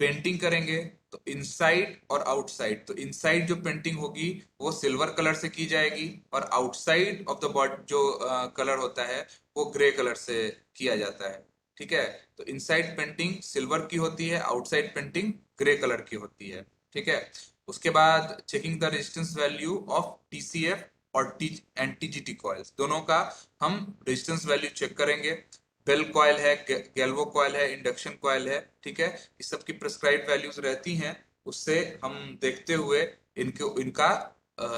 पेंटिंग करेंगे, तो इनसाइड और आउटसाइड। तो इनसाइड जो पेंटिंग होगी वो सिल्वर कलर से की जाएगी, और आउटसाइड ऑफ द बॉडी जो कलर होता है वो ग्रे कलर से किया जाता है। ठीक है, तो इनसाइड पेंटिंग सिल्वर की होती है, आउटसाइड पेंटिंग ग्रे कलर की होती है। ठीक है, उसके बाद checking the resistance value of TCF और टीजीटी कॉइल्स, दोनों का हम रेजिस्टेंस वैल्यू चेक करेंगे। बेल कॉइल है, गैल्वो कॉइल है, इंडक्शन कॉइल है। ठीक है, इस सब की प्रिस्क्राइब्ड वैल्यूज रहती हैं, उससे हम देखते हुए इनका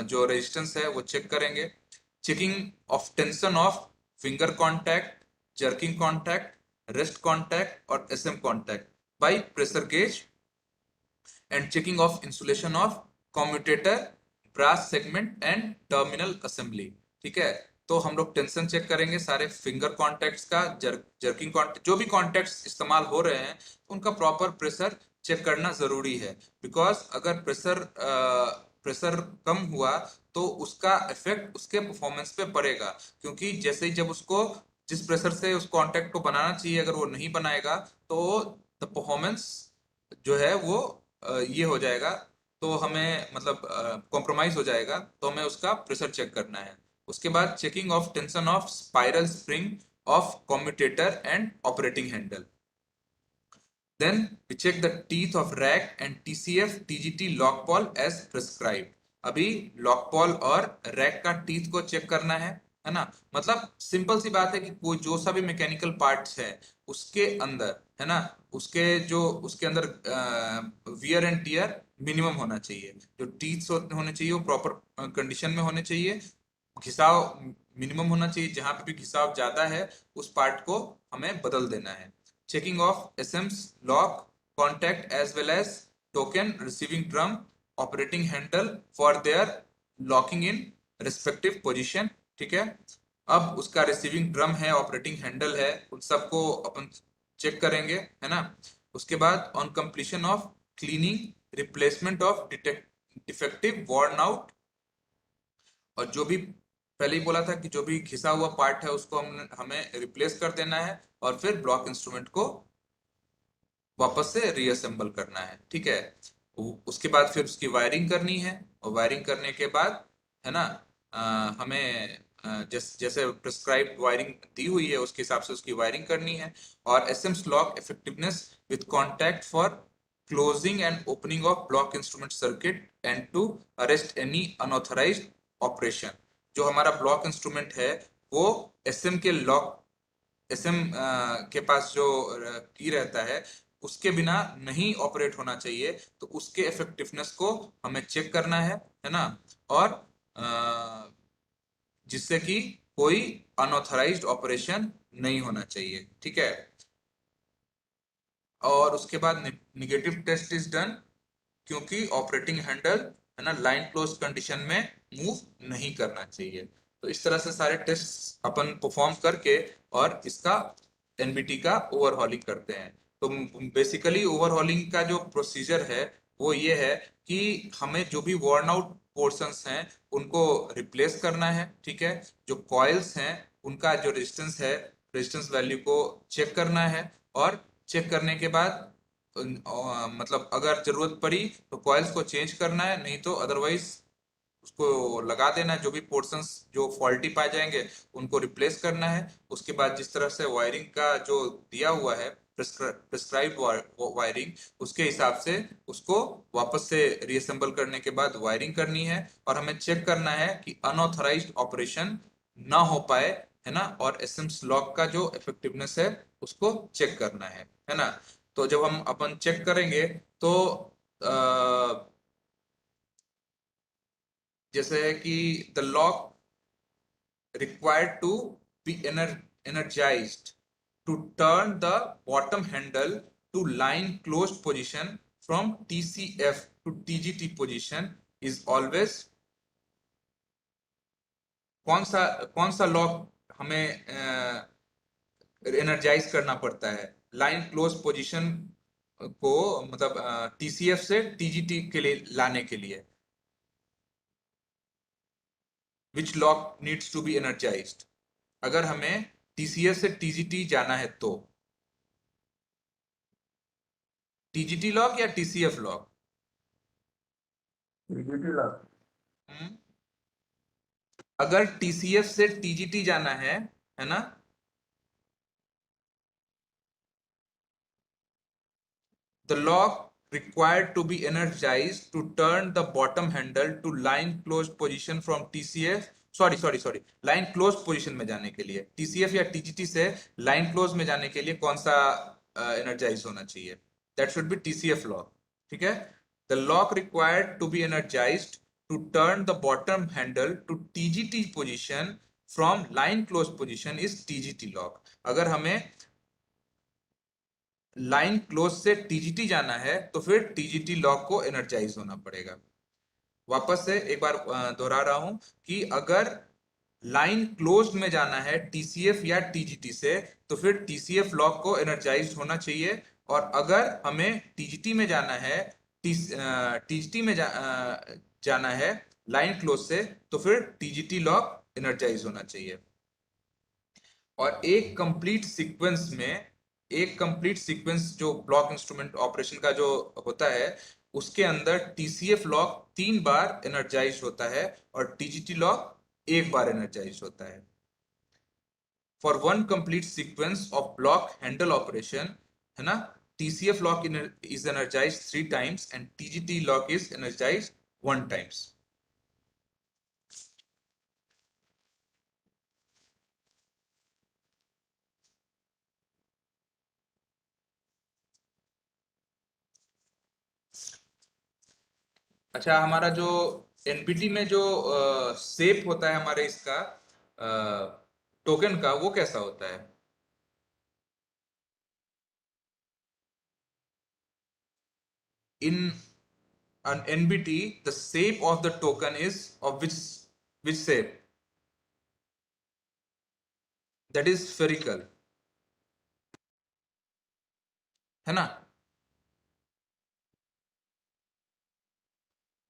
जो रेजिस्टेंस है वो चेक करेंगे। Checking of tension of finger contact, jerking contact, rest contact और SM contact by pressure gauge, and checking of insulation of commutator, brass segment and terminal assembly. ठीक है, तो हम लोग टेंशन चेक करेंगे सारे फिंगर कॉन्टैक्ट्स का, जर्किंग कॉन्टैक्ट, जो भी कॉन्टैक्ट्स इस्तेमाल हो रहे हैं उनका प्रॉपर प्रेशर चेक करना जरूरी है। बिकॉज अगर प्रेशर कम हुआ तो उसका इफेक्ट उसके परफॉर्मेंस पे पड़ेगा, क्योंकि जैसे ही जब उसको जिस प्रेशर से उस कॉन्टैक्ट को बनाना चाहिए अगर वो नहीं बनाएगा तो द परफॉर्मेंस जो है वो ये हो जाएगा, तो हमें मतलब कॉम्प्रोमाइज हो जाएगा, तो हमें उसका प्रेशर चेक करना है। उसके बाद checking of tension of spiral spring of commutator and operating handle. Then we check the teeth of rack and TCF TGT lock ball as prescribed. अभी लॉक बॉल और रैक का टीथ को चेक करना है ना। मतलब सिंपल सी बात है कि कोई जो सा भी मैकेनिकल पार्ट्स है उसके अंदर, है ना, उसके अंदर वियर एंड टियर मिनिमम होना चाहिए। जो टीथ होने चाहिए वो प्रॉपर कंडीशन में होने चाहिए। घिसाव मिनिमम होना चाहिए, जहां पे भी घिसाव ज्यादा है उस पार्ट को हमें बदल देना है। Checking of SM's lock, contact as well as token receiving drum, operating handle for their locking in respective position। ठीक है, अब उसका रिसीविंग ड्रम है, ऑपरेटिंग हैंडल है, उन सबको अपन चेक करेंगे, है ना। उसके बाद on completion of cleaning, replacement of defective worn out, और जो भी पहले ही बोला था कि जो भी घिसा हुआ पार्ट है उसको हमें रिप्लेस कर देना है, और फिर ब्लॉक इंस्ट्रूमेंट को वापस से रीअसेंबल करना है। ठीक है, उसके बाद फिर उसकी वायरिंग करनी है, और वायरिंग करने के बाद, है ना, हमें जैसे प्रिस्क्राइब्ड वायरिंग दी हुई है उसके हिसाब से उसकी वायरिंग करनी है। और SMs lock effectiveness with contact for closing and opening of block instrument circuit and to arrest any unauthorised operation. जो हमारा ब्लॉक इंस्ट्रूमेंट है वो एसएम के लॉक एसएम के पास जो की रहता है उसके बिना नहीं ऑपरेट होना चाहिए, तो उसके इफेक्टिवनेस को हमें चेक करना है ना, और जिससे कि कोई अनऑथराइज्ड ऑपरेशन नहीं होना चाहिए, ठीक है। और उसके बाद निगेटिव टेस्ट इज डन, क्योंकि ऑपरेटिंग हैंडल है ना लाइन क्लोज कंडीशन में मूव नहीं करना चाहिए। तो इस तरह से सारे टेस्ट अपन परफॉर्म करके और इसका एनबीटी का ओवरहॉलिंग करते हैं। तो बेसिकली ओवरहॉलिंग का जो प्रोसीजर है वो ये है कि हमें जो भी वर्न आउट पोर्शंस हैं उनको रिप्लेस करना है, ठीक है। जो कॉइल्स हैं उनका जो रेजिस्टेंस वैल्यू को चेक करना है, और चेक करने के बाद मतलब अगर जरूरत पड़ी तो कॉइल्स को चेंज करना है, नहीं तो अदरवाइज उसको लगा देना है। जो भी पोर्शंस जो फॉल्टी पाए जाएंगे उनको रिप्लेस करना है। उसके बाद जिस तरह से वायरिंग का जो दिया हुआ है प्रिस्क्राइब वायरिंग, उसके हिसाब से उसको वापस से रीअसेंबल करने के बाद वायरिंग करनी है, और हमें चेक करना है कि अनऑथराइज्ड ऑपरेशन ना हो पाए, है ना। और एसएम्स लॉक का जो इफेक्टिवनेस है उसको चेक करना है ना। तो जब हम अपन चेक करेंगे तो जैसे है कि the lock required to be energized to turn the bottom handle to line closed position from TCF to TGT position is always कौन सा लॉक हमें एनर्जाइज करना पड़ता है लाइन क्लोज पोजीशन को, मतलब टीसीएफ से टीजीटी के लिए लाने के लिए। Which lock needs to be energised, अगर हमें टीसीएफ से टीजीटी जाना है तो टीजीटी लॉक या टीसीएफ लॉक? TGT lock. अगर टीसीएफ से टीजीटी जाना है ना, the lock required to be energized to turn the bottom handle to line closed position from TCF sorry line close position में जाने के लिए टीसीएफ या टीजीटी से लाइन क्लोज में जाने के लिए कौन सा एनर्जाइज होना चाहिए? That should be TCF lock, ठीक है। The lock required to be energized to turn the bottom handle to TGT position from line close position is TGT lock। अगर हमें लाइन क्लोज से टीजीटी जाना है तो फिर टीजीटी लॉक को एनर्जाइज होना पड़ेगा। वापस से एक बार दोहरा रहा हूं कि अगर लाइन क्लोज में जाना है टीसीएफ या टीजीटी से तो फिर टीसीएफ लॉक को एनर्जाइज होना चाहिए, और अगर हमें टीजीटी में जाना है टीजीटी में जाना है लाइन क्लोज से तो फिर टीजीटी लॉक एनर्जाइज होना चाहिए। और एक कंप्लीट सीक्वेंस जो ब्लॉक इंस्ट्रूमेंट ऑपरेशन का जो होता है उसके अंदर टीसीएफ लॉक 3 बार एनर्जाइज होता है और टीजीटी लॉक 1 बार एनर्जाइज होता है। For one complete sequence of block handle operation, है ना, TCF lock is energized 3 times and TGT lock is energized 1 times। अच्छा, हमारा जो एनपीटी में जो शेप होता है हमारे इसका टोकन का, वो कैसा होता है? In an NBT, the shape of the token is of which shape? That is spherical, है ना।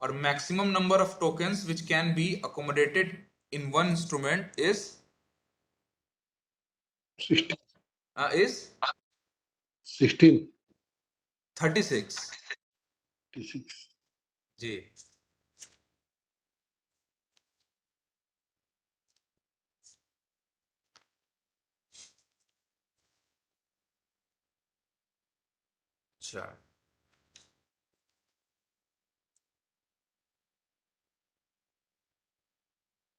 और maximum number of tokens which can be accommodated in one instrument is 16 36 जी। अच्छा,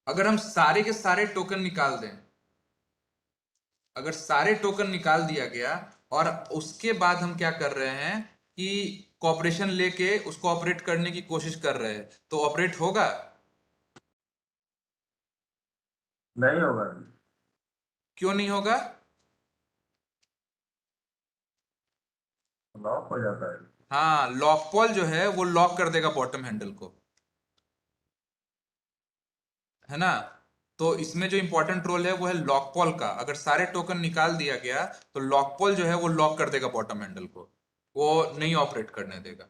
अगर हम सारे के सारे टोकन निकाल दें अगर सारे टोकन निकाल दिया गया और उसके बाद हम क्या कर रहे हैं कि कॉपरेशन लेके उसको ऑपरेट करने की कोशिश कर रहे हैं, तो ऑपरेट होगा? नहीं होगा। क्यों नहीं होगा? लॉक हो जाता है। हाँ, लॉक पॉल जो है वो लॉक कर देगा बॉटम हैंडल को, है ना? तो इसमें जो इंपॉर्टेंट रोल है वो है लॉक पॉल का। अगर सारे टोकन निकाल दिया गया तो लॉक पॉल जो है वो लॉक कर देगा बॉटम हैंडल को, वो नहीं ऑपरेट करने देगा।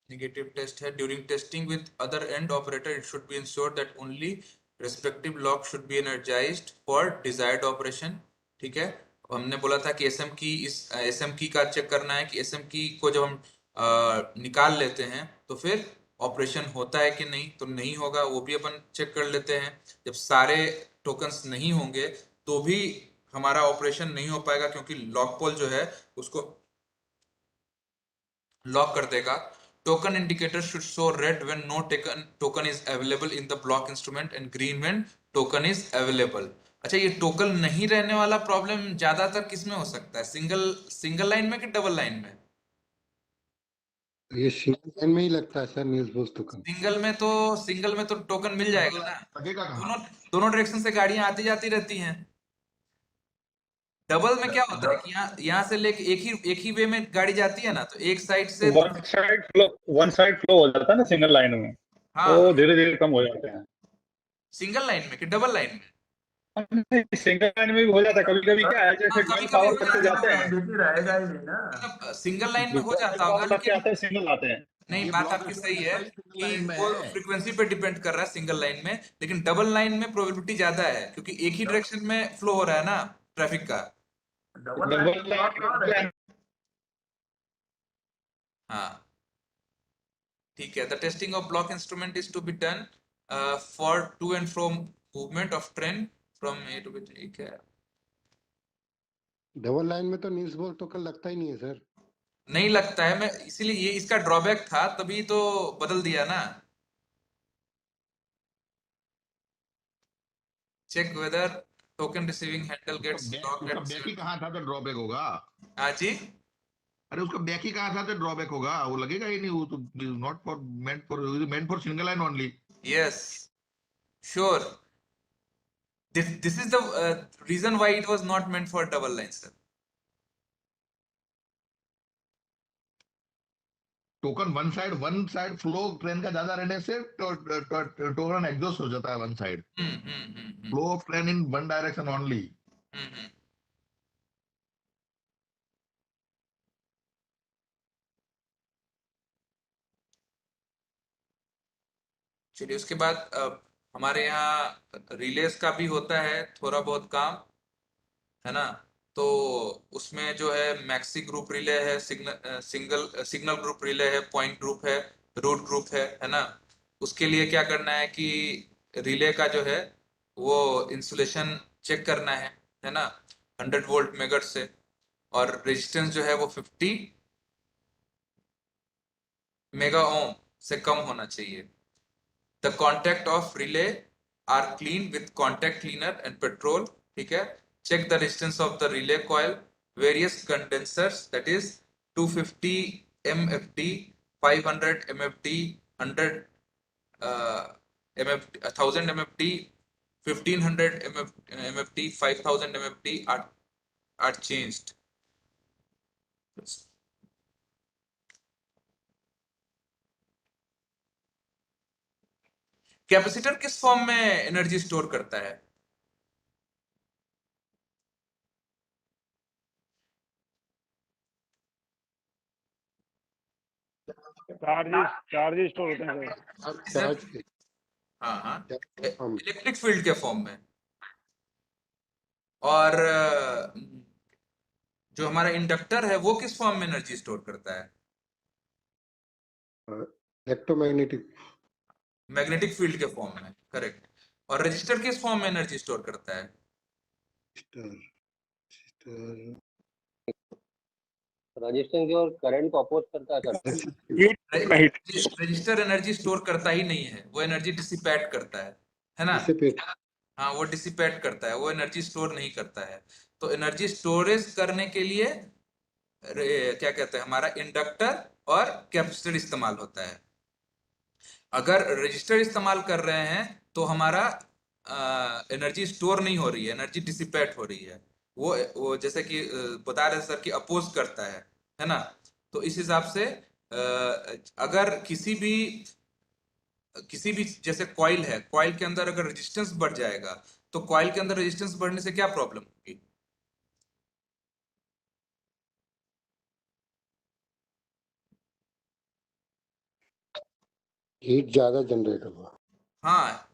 Negative test है during testing with other end operator it should be ensured that only respective lock should be energized for desired operation। ठीक है, हमने बोला था कि SM की इस SM की का चेक करना है कि SM की को जब हम निकाल लेते हैं तो फिर ऑपरेशन होता है कि नहीं, तो नहीं होगा, वो भी अपन चेक कर लेते हैं। जब सारे टोकन्स नहीं होंगे तो भी हमारा ऑपरेशन नहीं हो पाएगा क्योंकि लॉक पोल जो है उसको लॉक कर देगा। Token indicator should show red when no token is available in the block instrument and green when token is available। अच्छा, ये टोकन नहीं रहने वाला प्रॉब्लम ज्यादातर किसमें हो सकता है? सिंगल लाइन में कि डबल लाइन में? ये सिंगल लाइन में ही लगता है sir Niels Bose token. Single में तो टोकन मिल जाएगा ना, लगेगा कहाँ? दोनों डायरेक्शन से गाड़ियां आती जाती रहती हैं। डबल में क्या होता है कि यहाँ से लेके एक ही वे में गाड़ी जाती है ना, तो एक साइड से वन साइड फ्लो हो जाता है ना सिंगल लाइन में, हाँ, तो धीरे धीरे कम हो जाते हैं। सिंगल लाइन में कि डबल लाइन में? सिंगल लाइन में भी हो जाता है कभी कभी। क्या है जैसे कभी गन कभी पावर हो करते जाता जाते है, हैं, रहेगा ही नहीं ना। मतलब सिंगल लाइन में हो जाता होगा, पावर करते लेकिन आते हैं सिंगल आते हैं। नहीं, ये बात block आपकी instrument सही है सारी single कि line में वो है। फ्रीक्वेंसी पे डिपेंड कर रहा है सिंगल लाइन में, लेकिन डबल लाइन में प्रोबेबिलिटी ज्यादा है क्योंकि एक ही डायरेक्शन में फ्लो हो रहा है ना ट्रैफिक का। डबल डबल लाइन हाँ, ठीक है। The testing of block instrument is to be done for to and fro movement of train from A to B. ठीक है, डबल लाइन में तो नील्स बोस टोकन लगता ही नहीं है सर। नहीं लगता है, मैं इसीलिए ये इसका ड्रॉबैक था, तभी तो बदल दिया ना। Check whether token receiving handle gets lock उसका एट। बैक ही कहाँ था तो ड्रॉबैक होगा? हाँ जी, अरे उसका बैक ही कहाँ था तो ड्रॉबैक होगा? वो लगेगा ही नहीं, वो तो not for meant for single line only. yes, sure, this is the reason why it was not meant for double line, sir। Token one side flow train का ज्यादा रहने से टोकन एग्जॉस्ट हो जाता है one side. Flow of train in one direction only. चलिए, उसके बाद हमारे यहाँ रिलेज का भी होता है थोड़ा बहुत काम, है ना? तो उसमें जो है मैक्सी ग्रुप रिले है, सिग्नल ग्रुप रिले है, पॉइंट ग्रुप है, रूट ग्रुप है ना? उसके लिए क्या करना है कि रिले का जो है वो इंसुलेशन चेक करना है ना, 100 वोल्ट मेगाहर्ट्ज से, और रेजिस्टेंस जो है वो 50 मेगा ओम से कम होना चाहिए। The contact of relay are clean with contact cleaner and petrol. ठीक है, check the resistance of the relay coil, various condensers, that is 250 MFD, 500 MFD, 100 MFD, 1000 MFD, 1500 MFD, 5000 MFD are changed। Capacitor किस फॉर्म में एनर्जी स्टोर करता है? चार्जेस स्टोर होते हैं चार्ज हाँ, हम इलेक्ट्रिक फील्ड के फॉर्म में। और जो हमारा इंडक्टर है वो किस फॉर्म में एनर्जी स्टोर करता है? इलेक्ट्रोमैग्नेटिक मैग्नेटिक फील्ड के फॉर्म में, करेक्ट। और रजिस्टर किस फॉर्म में एनर्जी स्टोर करता है? रजिस्टेंस और करंट को अपोज करता है सर। रजिस्टर एनर्जी स्टोर करता ही नहीं है, वो एनर्जी डिसिपेट करता है ना। हाँ, वो डिसिपेट करता है, वो एनर्जी स्टोर नहीं करता है। तो एनर्जी स्टोरेज करने के लिए क्या कहते हैं, हमारा इंडक्टर और कैपेसिटर इस्तेमाल होता है। अगर रजिस्टर इस्तेमाल कर रहे हैं तो हमारा एनर्जी स्टोर नहीं हो रही है, एनर्जी डिसिपेट हो रही है। वो जैसे कि बता रहे सर कि अपोज करता है ना। तो इस हिसाब से अगर किसी भी जैसे कॉइल है, कॉइल के अंदर अगर रेजिस्टेंस बढ़ जाएगा तो कॉइल के अंदर रेजिस्टेंस बढ़ने से क्या प्रॉब्लम होगी? हीट ज्यादा जनरेट होगा। हाँ,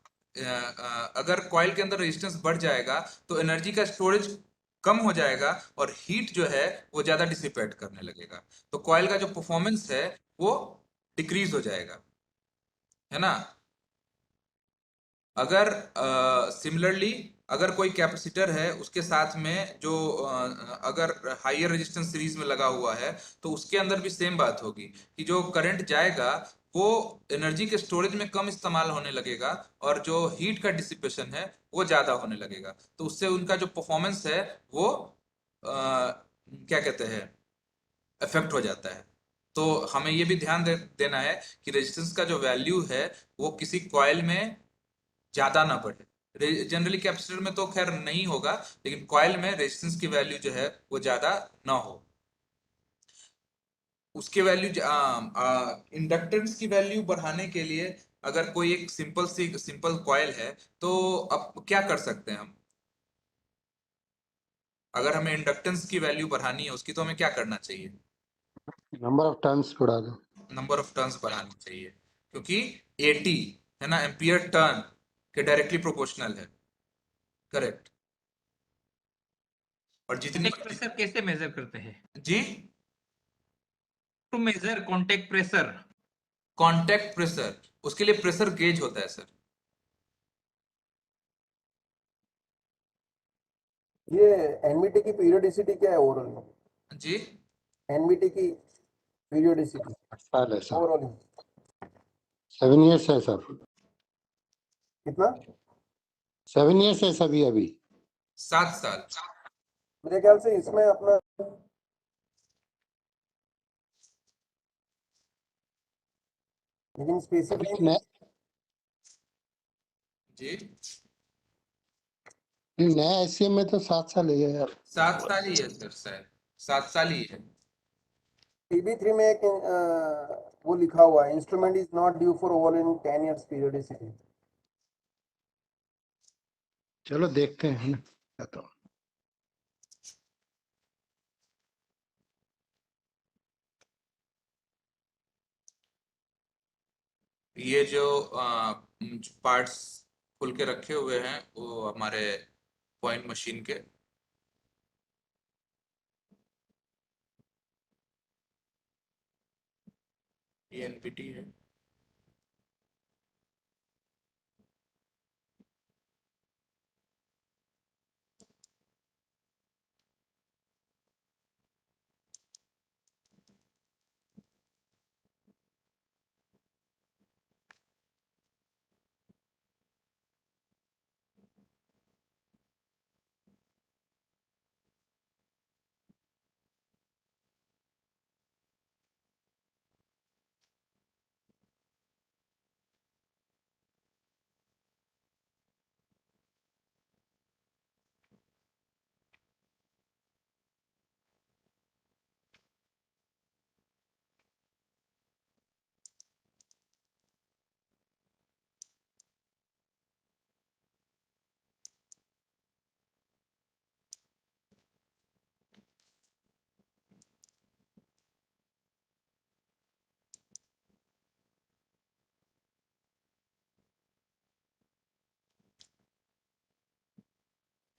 अगर कॉइल के अंदर रेजिस्टेंस बढ़ जाएगा तो एनर्जी का स्टोरेज कम हो जाएगा और हीट जो है वो ज्यादा डिसिपेट करने लगेगा। तो कॉइल का जो परफॉर्मेंस है वो डिक्रीज हो जाएगा, है ना। अगर सिमिलरली अगर कोई कैपेसिटर है उसके साथ में जो अगर हायर रेजिस्टेंस सीरीज में लगा हुआ है तो उसके अंदर भी सेम बात होगी कि जो करंट जाएगा वो एनर्जी के स्टोरेज में कम इस्तेमाल होने लगेगा और जो हीट का डिसिपेशन है वो ज्यादा होने लगेगा। तो उससे उनका जो परफॉर्मेंस है वो क्या कहते हैं, इफेक्ट हो जाता है। तो हमें ये भी ध्यान देना है कि रेजिस्टेंस का जो वैल्यू है वो किसी कॉइल में ज्यादा ना बढ़े। जनरली कैपेसिटर में तो खैर नहीं होगा, लेकिन कॉइल में रेजिस्टेंस की वैल्यू जो है वो ज्यादा ना हो। उसके वैल्यू इंडक्टेंस की वैल्यू बढ़ाने के लिए अगर कोई एक सिंपल कॉइल है तो अब क्या कर सकते हैं हम? अगर हमें इंडक्टेंस की वैल्यू बढ़ानी है उसकी, तो हमें क्या करना चाहिए? नंबर ऑफ टर्न्स बढ़ा दो। नंबर ऑफ टर्न्स बढ़ानी चाहिए, क्योंकि 80 है ना एम्पियर टर्न के डायरेक्टली प्रोपोर्शनल है। करेक्ट। और जितनी प्रेशर कैसे मेजर करते हैं? जी, to measure contact pressure. Contact pressure, उसके लिए प्रेशर गेज होता है सर। ये एनबीटी की पीरियोडिसिटी क्या है ओवरऑल? जी, एनबीटी की पीरियोडिसिटी 8 साल है सर। ओवरऑल 7 years है सर। कितना? 7 years है सभी अभी। 7 साल। मेरे ख्याल से इसमें अपना लेकिन अभी स्पेसिफिकली जी, नया एससीएम में तो 7 साल है यार। 7 साल ही है सर, शायद 7 साल ही है। TB3 में एक वो लिखा हुआ है, instrument is not due for overall in 10 years periodicity. चलो देखते हैं ना तो। ये जो पार्ट्स खुल के रखे हुए हैं वो हमारे पॉइंट मशीन के। ये एनपीटी है।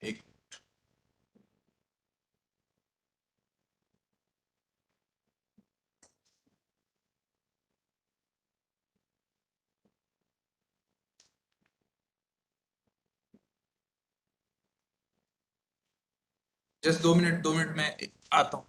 एक जस्ट 2 मिनट में आता हूँ।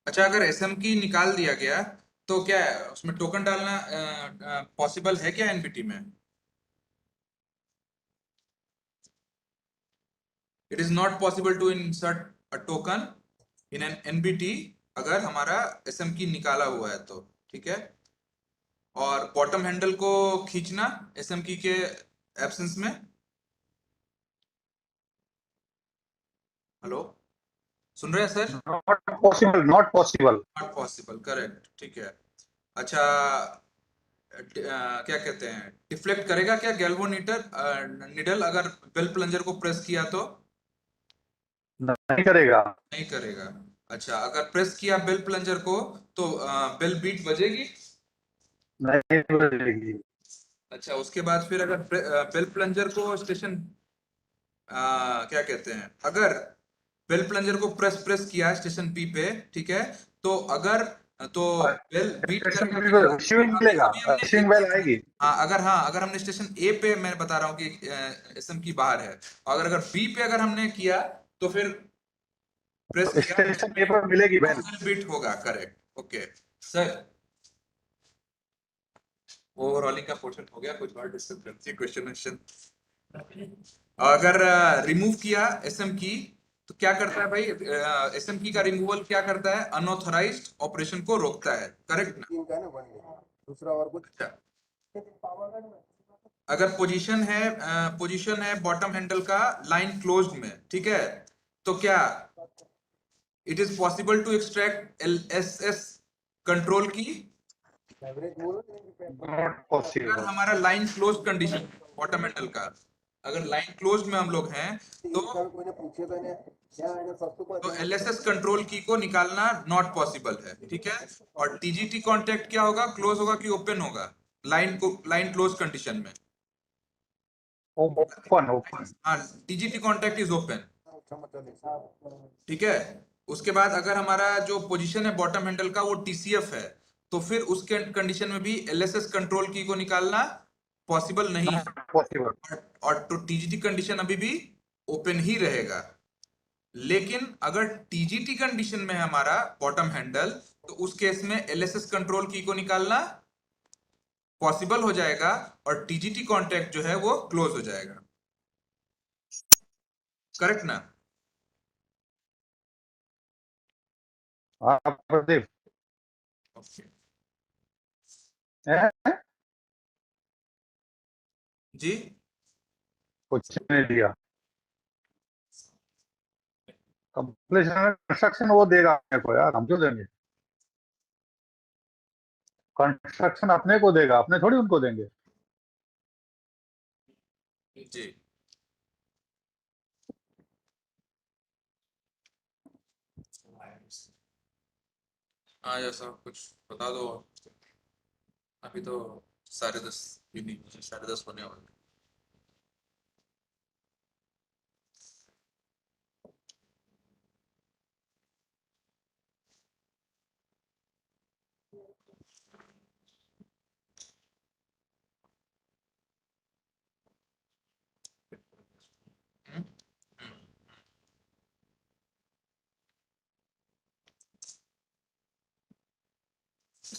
अच्छा, अगर एसएम की निकाल दिया गया तो क्या उसमें टोकन डालना पॉसिबल है क्या एनबीटी में? It is not possible to insert a token in an NBT अगर हमारा एसएम की निकाला हुआ है तो, ठीक है। और बॉटम हैंडल को खींचना एसएम की के एब्सेंस में। हेलो, सुन रहे हैं sir? Not possible. Not possible, correct, ठीक है। अच्छा, क्या कहते हैं, डिफ्लेक्ट करेगा क्या गैल्वोमीटर निडल अगर बेल प्लंजर को प्रेस किया तो? नहीं करेगा। नहीं करेगा। अच्छा, अगर प्रेस किया बेल प्लंजर को तो बेल बीट बजेगी? नहीं बजेगी। अच्छा, उसके बाद फिर अगर बेल प्लंजर को स्टेशन क्या कहते हैं, अगर बेल प्लंजर को प्रेस किया स्टेशन पी पे, ठीक है, तो अगर तो बेल बीट करेगा। रिसीविंग मिलेगा, रिसीविंग बेल आएगी। हाँ, अगर हमने स्टेशन ए पे, मैं बता रहा हूँ कि एसएम की बाहर है, अगर बी पे अगर हमने किया तो फिर प्रेस तो स्टेशन ए पर मिलेगी बेल। बीट होगा, करेक्ट, ओके सर। ओवरऑलिंग का पोर्शन हो गया, कुछ और डिस्क्रिप्टिव क्वेश्चन। अगर रिमूव किया एसएम की तो क्या करता है भाई? एसएम की का रिमूवल क्या करता है? अनऑथराइज्ड ऑपरेशन को रोकता है, करेक्ट ना? इनका ना बन गया दूसरा और कुछ। अगर पोजीशन है बॉटम हैंडल का लाइन क्लोज्ड में, ठीक है, तो क्या it is possible to extract LSS control की? एवरेज बोलो नॉट पॉसिबल। अगर हमारा line close condition bottom handle का, अगर लाइन क्लोज में हम लोग हैं तो कोई ने पूछे तो इन्हें क्या है ना सब तो एलएसएस कंट्रोल की को निकालना नॉट पॉसिबल है, ठीक है। और टीजीटी कांटेक्ट क्या होगा? क्लोज होगा कि ओपन होगा लाइन क्लोज कंडीशन में? ओपन। हाँ, टीजीटी कांटेक्ट इज ओपन, ठीक है। उसके बाद अगर हमारा जो पोजीशन है बॉटम हैंडल का वो टीसीएफ है, तो फिर उसके कंडीशन में भी एलएसएस कंट्रोल की को निकालना पॉसिबल नहीं है, पॉसिबल। और तो टीजीटी कंडीशन अभी भी ओपन ही रहेगा। लेकिन अगर टीजीटी कंडीशन में है हमारा बॉटम हैंडल, तो उस केस में एलएसएस कंट्रोल की को निकालना पॉसिबल हो जाएगा और टीजीटी कांटेक्ट जो है वो क्लोज हो जाएगा, करेक्ट ना? हाँ प्रदीप। ओके हैं? जी, कुछ नहीं दिया। कंप्लीशन कंस्ट्रक्शन वो देगा अपने को यार, हम क्यों देंगे? कंस्ट्रक्शन अपने को देगा, अपने थोड़ी उनको देंगे। जी, हाँ, जैसा कुछ बता दो। अभी तो 10:30 भी नहीं, 10:30 होने वाले।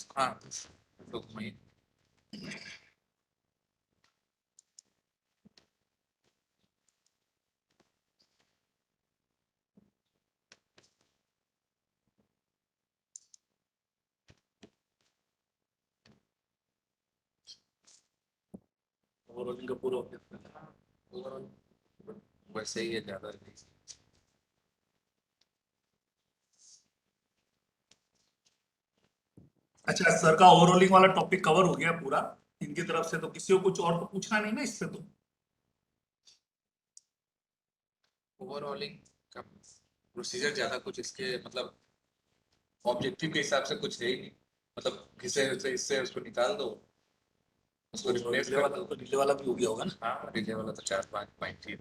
हाँ तो वही ओवरऑलिंग का पूरा हो गया। ओवरऑल वैसे ही है ज्यादा नहीं। अच्छा सर का ओवरऑलिंग वाला टॉपिक कवर हो गया पूरा इनकी तरफ से, तो किसी को कुछ और तो पूछना नहीं ना इससे तो। ओवरऑलिंग का प्रोसीजर ज्यादा कुछ इसके मतलब ऑब्जेक्टिव के हिसाब से कुछ है ही नहीं, मतलब किसे इससे उसको निकाल दो, उसको रिप्लेस रिले कर वाला दो। तो रिले वाला भी हो गया होगा ना। हाँ रिले वाला तो 4-5 पॉइंट ही